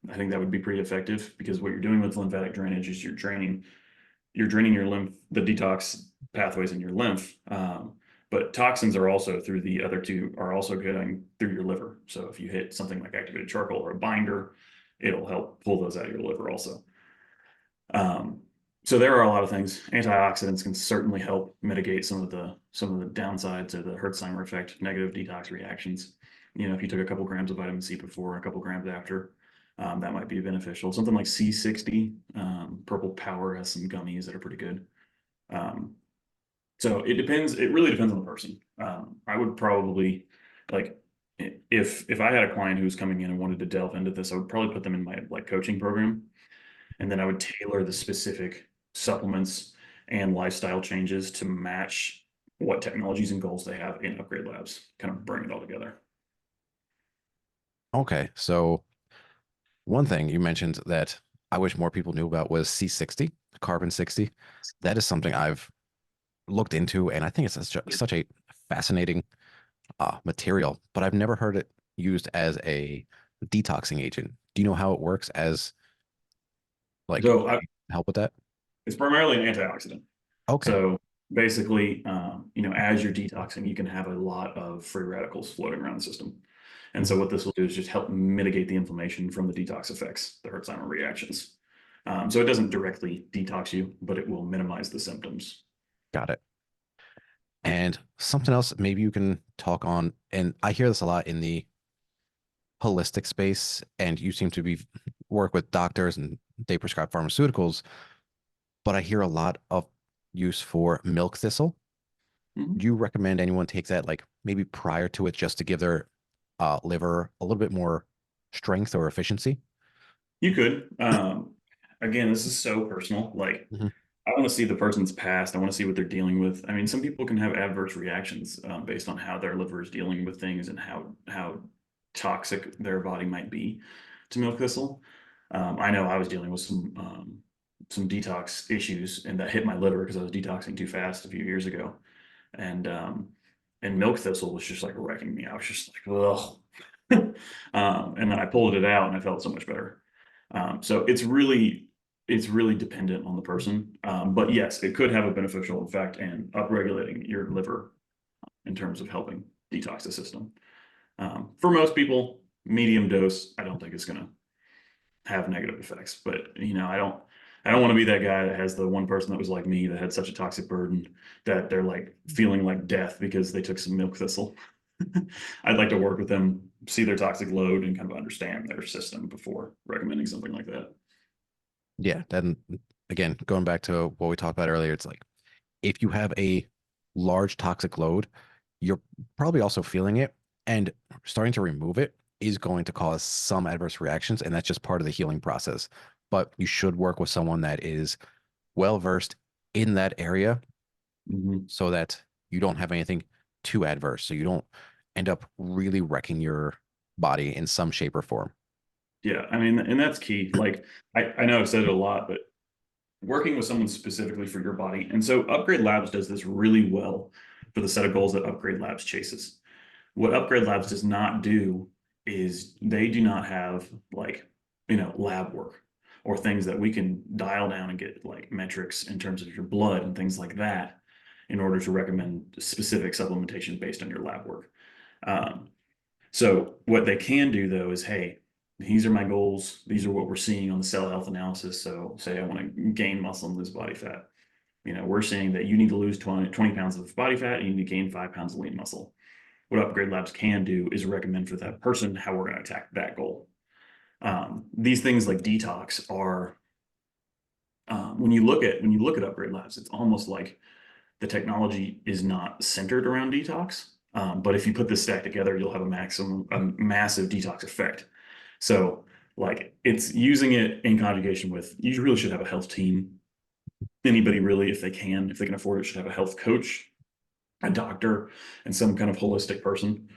Speaker 3: I think that would be pretty effective because what you're doing with lymphatic drainage is you're draining your lymph, the detox pathways in your lymph. But toxins are also through the other two are also going through your liver. So if you hit something like activated charcoal or a binder, it'll help pull those out of your liver also. Um, so there are a lot of things. Antioxidants can certainly help mitigate some of the downsides of the Hertzheimer effect, negative detox reactions. If you took a couple grams of vitamin C before, a couple grams after, that might be beneficial. Something like C60, Purple Power has some gummies that are pretty good. Um, so it depends. It really depends on the person. I would probably like if I had a client who was coming in and wanted to delve into this, I would probably put them in my like coaching program, and then I would tailor the specific supplements and lifestyle changes to match what technologies and goals they have in Upgrade Labs. Kind of bring it all together.
Speaker 1: Okay, so one thing you mentioned that I wish more people knew about was C60, carbon 60. That is something I've looked into, and I think it's such a fascinating material, but I've never heard it used as a detoxing agent. Do you know how it works as like
Speaker 3: So
Speaker 1: help with that?
Speaker 3: it's primarily an antioxidant.
Speaker 1: Okay.
Speaker 3: So basically, as you're detoxing, you can have a lot of free radicals floating around the system. And so
Speaker 1: Mhm.
Speaker 3: what this will do is just help mitigate the inflammation from the detox effects, the Hertzheimer reactions. So it doesn't directly detox you, but it will minimize the symptoms.
Speaker 1: Got it. And something else maybe you can talk on, and I hear this a lot in the holistic space, and you seem to be work with doctors and they prescribe pharmaceuticals, but I hear a lot of use for milk thistle.
Speaker 3: Mhm.
Speaker 1: Do you recommend anyone take that like maybe prior to it just to give their liver a little bit more strength or efficiency?
Speaker 3: You could. Again, this is so personal. Like,
Speaker 1: Mhm.
Speaker 3: I want to see the person's past. I want to see what they're dealing with. I mean, some people can have adverse reactions based on how their liver is dealing with things and how toxic their body might be to milk thistle. I know I was dealing with some detox issues, and that hit my liver because I was detoxing too fast a few years ago, and um, and milk thistle was just like wrecking me. I was just like, ugh. And then I pulled it out, and I felt so much better. So it's really dependent on the person. But yes, it could have a beneficial effect in upregulating your liver in terms of helping detox the system. For most people, medium dose, I don't think it's going to have negative effects. But I don't want to be that guy that has the one person that was like me that had such a toxic burden that they're like feeling like death because they took some milk thistle. I'd like to work with them, see their toxic load, and kind of understand their system before recommending something like that.
Speaker 1: Yeah. Then again, going back to what we talked about earlier, it's like if you have a large toxic load, you're probably also feeling it, and starting to remove it is going to cause some adverse reactions, and that's just part of the healing process. But you should work with someone that is well versed in that area
Speaker 3: Mhm.
Speaker 1: so that you don't have anything too adverse. So you don't end up really wrecking your body in some shape or form.
Speaker 3: Yeah, I mean, and that's key. Like, I know I've said it a lot, but working with someone specifically for your body. And so Upgrade Labs does this really well for the set of goals that Upgrade Labs chases. What Upgrade Labs does not do is they do not have like, lab work or things that we can dial down and get like metrics in terms of your blood and things like that in order to recommend specific supplementation based on your lab work. Um, so what they can do though is, hey, these are my goals. These are what we're seeing on the cell health analysis. So say I want to gain muscle and lose body fat. We're seeing that you need to lose 20 pounds of body fat and you need to gain 5 pounds of lean muscle. What Upgrade Labs can do is recommend for that person how we're going to attack that goal. These things like detox are, when you look at Upgrade Labs, it's almost like the technology is not centered around detox. But if you put this stack together, you'll have a massive detox effect. So like it's using it in conjugation with, you really should have a health team. Anybody really, if they can afford it, should have a health coach, a doctor, and some kind of holistic person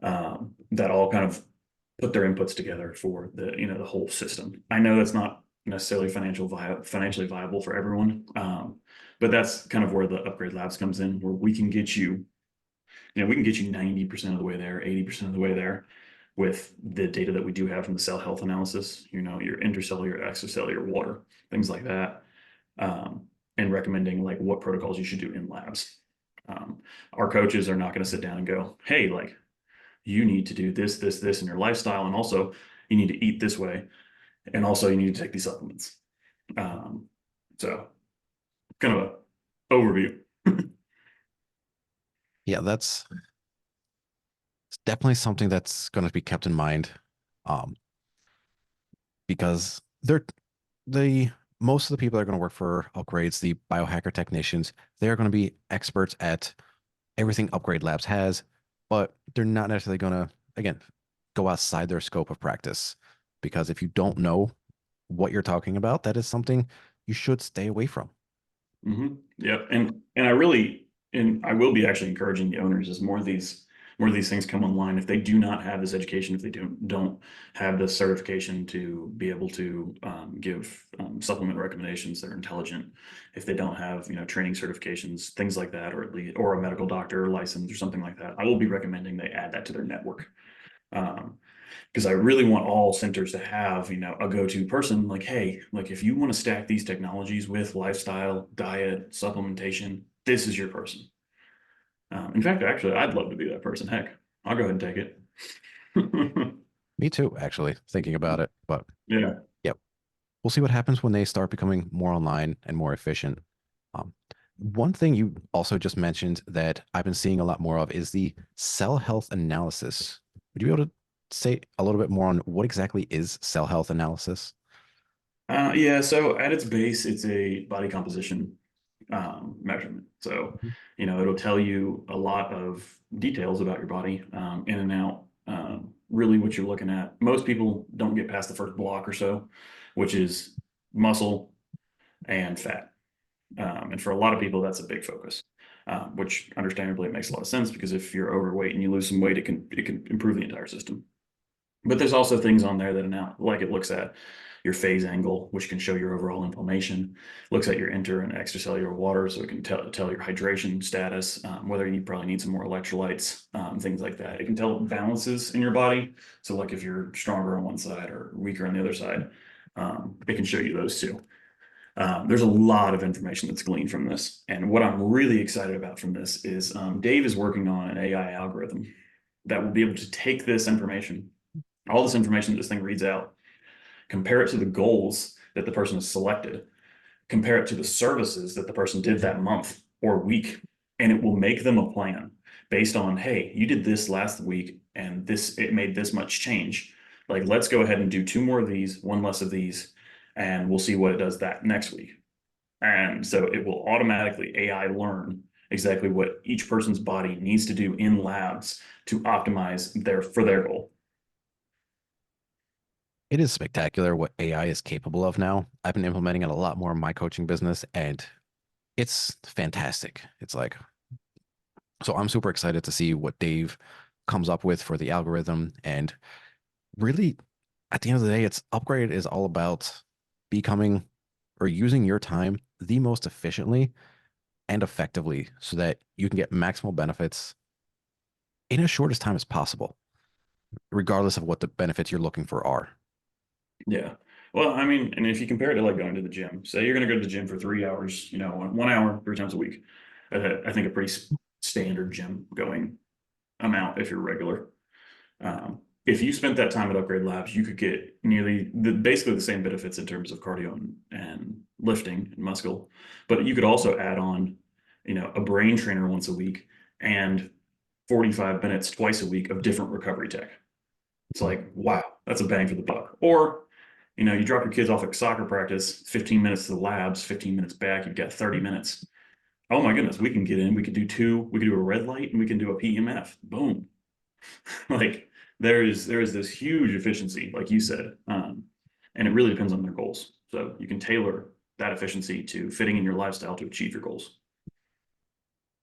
Speaker 3: that all kind of put their inputs together for the whole system. I know that's not necessarily financially viable for everyone, but that's kind of where the Upgrade Labs comes in, where we can get you, we can get you 90% of the way there, 80% of the way there with the data that we do have from the cell health analysis, your intercellular, extracellular water, things like that, and recommending like what protocols you should do in labs. Our coaches are not going to sit down and go, hey, like you need to do this, this, this in your lifestyle. And also you need to eat this way. And also you need to take these supplements. So kind of a overview.
Speaker 1: Yeah, that's definitely something that's going to be kept in mind, um, because they're the most of the people that are going to work for upgrades, the biohacker technicians, they're going to be experts at everything Upgrade Labs has, but they're not necessarily going to, again, go outside their scope of practice. Because if you don't know what you're talking about, that is something you should stay away from.
Speaker 3: Yep. And I will be actually encouraging the owners as more of these things come online. If they do not have this education, if they don't have the certification to be able to give supplement recommendations that are intelligent, if they don't have training certifications, things like that, or a medical doctor license or something like that, I will be recommending they add that to their network. Because I really want all centers to have, a go-to person like, hey, like if you want to stack these technologies with lifestyle, diet, supplementation, this is your person. In fact, actually, I'd love to be that person. Heck, I'll go ahead and take it.
Speaker 1: Me too, actually, thinking about it. But
Speaker 3: Yeah.
Speaker 1: yeah, we'll see what happens when they start becoming more online and more efficient. Um, One thing you also just mentioned that I've been seeing a lot more of is the cell health analysis. Would you be able to say a little bit more on what exactly is cell health analysis?
Speaker 3: Yeah, so at its base, it's a body composition measurement. So, it'll tell you a lot of details about your body, in and out. Really, what you're looking at. Most people don't get past the first block or so, which is muscle and fat. And for a lot of people, that's a big focus, which understandably makes a lot of sense because if you're overweight and you lose some weight, it can improve the entire system. But there's also things on there that are now, like it looks at your phase angle, which can show your overall inflammation, looks at your inter and extracellular water, so it can tell your hydration status, whether you probably need some more electrolytes, things like that. It can tell balances in your body. So like if you're stronger on one side or weaker on the other side, it can show you those too. There's a lot of information that's gleaned from this. And what I'm really excited about from this is Dave is working on an AI algorithm that will be able to take this information, all this information that this thing reads out, compare it to the goals that the person has selected, compare it to the services that the person did that month or week, and it will make them a plan based on, hey, you did this last week and it made this much change. Like, let's go ahead and do 2 more of these, 1 less of these, and we'll see what it does that next week. And so it will automatically AI learn exactly what each person's body needs to do in labs to optimize for their goal.
Speaker 1: It is spectacular what AI is capable of now. I've been implementing it a lot more in my coaching business, and it's fantastic. It's like, so I'm super excited to see what Dave comes up with for the algorithm. And really, at the end of the day, it's Upgrade is all about becoming or using your time the most efficiently and effectively so that you can get maximal benefits in as short as time as possible, regardless of what the benefits you're looking for are.
Speaker 3: Yeah. Well, I mean, and if you compare it to like going to the gym, say you're going to go to the gym for 3 hours, 1 hour, 3 times a week. I think a pretty standard gym going amount if you're regular. If you spent that time at Upgrade Labs, you could get basically the same benefits in terms of cardio and lifting and muscle, but you could also add on, a brain trainer once a week and 45 minutes twice a week of different recovery tech. It's like, wow, that's a bang for the buck. Or, you drop your kids off at soccer practice, 15 minutes to the labs, 15 minutes back, you've got 30 minutes. Oh my goodness, we can get in, we could do a red light and we can do a PEMF. Boom. Like there is this huge efficiency, like you said. And it really depends on their goals. So you can tailor that efficiency to fitting in your lifestyle to achieve your goals.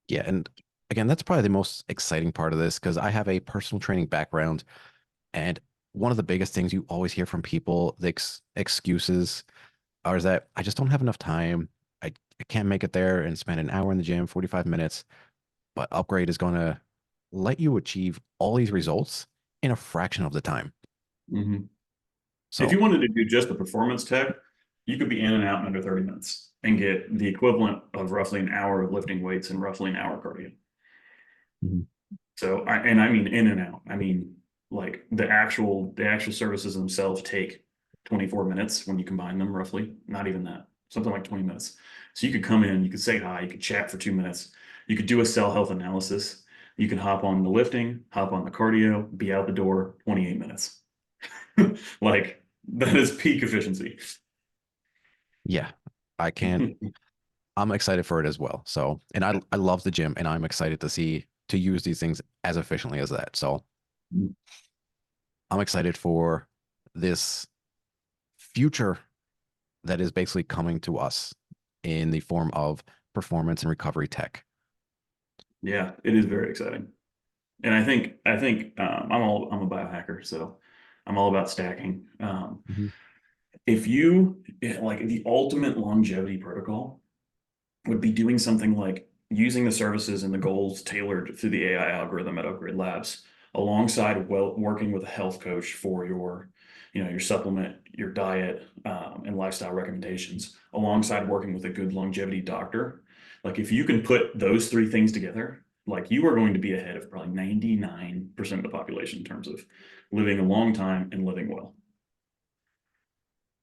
Speaker 1: Yeah. And again, that's probably the most exciting part of this because I have a personal training background. And one of the biggest things you always hear from people, the excuses are is that I just don't have enough time. I can't make it there and spend an hour in the gym, 45 minutes. But Upgrade is going to let you achieve all these results in a fraction of the time.
Speaker 3: Mm-hmm. If
Speaker 1: So,
Speaker 3: you wanted to do just the performance tech, you could be in and out in under 30 minutes and get the equivalent of roughly an hour of lifting weights and roughly an hour cardio.
Speaker 1: mhm.
Speaker 3: So I mean in and out. I mean, like the actual services themselves take 24 minutes when you combine them, roughly. Not even that. Something like 20 minutes. So you could come in, you could say hi, you could chat for 2 minutes, you could do a cell health analysis, you can hop on the lifting, hop on the cardio, be out the door 28 minutes. Like that is peak efficiency.
Speaker 1: Yeah, I can't. I'm excited for it as well. So, and I love the gym, and I'm excited to use these things as efficiently as that. So, I'm excited for this future that is basically coming to us in the form of performance and recovery tech.
Speaker 3: Yeah, it is very exciting. And I think I'm a biohacker, so I'm all about stacking.
Speaker 1: Mhm.
Speaker 3: If you like the ultimate longevity protocol would be doing something like using the services and the goals tailored through the AI algorithm at Upgrade Labs, alongside working with a health coach for your supplement, your diet, and lifestyle recommendations, alongside working with a good longevity doctor. Like if you can put those 3 things together, like you are going to be ahead of probably 99% of the population in terms of living a long time and living well.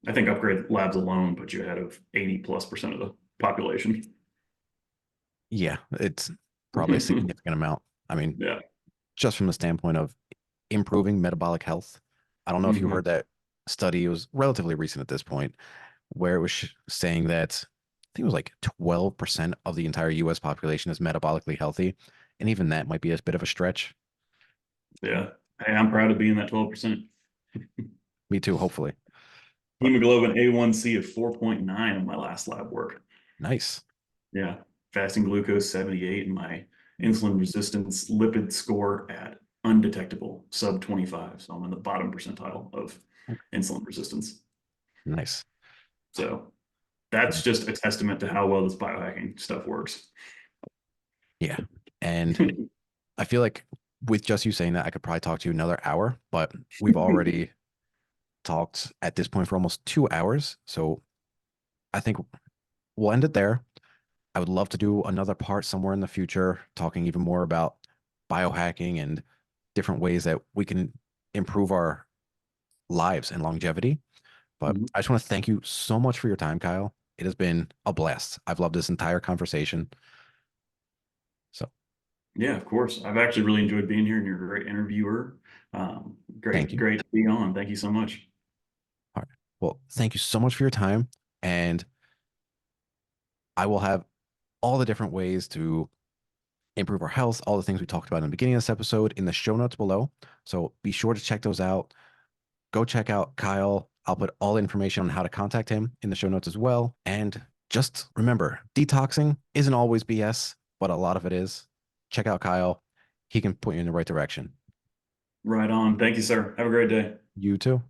Speaker 3: I think Upgrade Labs alone puts you ahead of 80+% of the population.
Speaker 1: Yeah, it's probably a significant amount. I mean,
Speaker 3: Yeah.
Speaker 1: just from the standpoint of improving metabolic health. I don't know if you
Speaker 3: Mhm.
Speaker 1: heard that study. It was relatively recent at this point, where it was saying that I think it was like 12% of the entire US population is metabolically healthy. And even that might be a bit of a stretch.
Speaker 3: Yeah. Hey, I'm proud of being that 12%.
Speaker 1: Me too, hopefully. But
Speaker 3: Hemoglobin A1C of 4.9 in my last lab work.
Speaker 1: nice.
Speaker 3: Yeah. Fasting glucose 78 and my insulin resistance lipid score at undetectable, sub 25. So I'm in the bottom percentile of insulin resistance.
Speaker 1: Nice.
Speaker 3: So that's just a testament to how well this biohacking stuff works.
Speaker 1: Yeah. And I feel like with just you saying that, I could probably talk to you another hour, but we've already talked at this point for almost 2 hours. So I think we'll end it there. I would love to do another part somewhere in the future, talking even more about biohacking and different ways that we can improve our lives and longevity. But
Speaker 3: Mhm.
Speaker 1: I just want to thank you so much for your time, Kyle. it has been a blast. I've loved this entire conversation. So
Speaker 3: Yeah, of course. I've actually really enjoyed being here, and you're a great interviewer.
Speaker 1: thank
Speaker 3: Great,
Speaker 1: you.
Speaker 3: great to be on. Thank you so much.
Speaker 1: All right. Well, thank you so much for your time. And I will have all the different ways to improve our health, all the things we talked about in the beginning of this episode in the show notes below. So be sure to check those out. Go check out Kyle. I'll put all the information on how to contact him in the show notes as well. And just remember, detoxing isn't always BS, but a lot of it is. Check out Kyle. He can point you in the right direction.
Speaker 3: Right on. Thank you, sir. Have a great day.
Speaker 1: You too.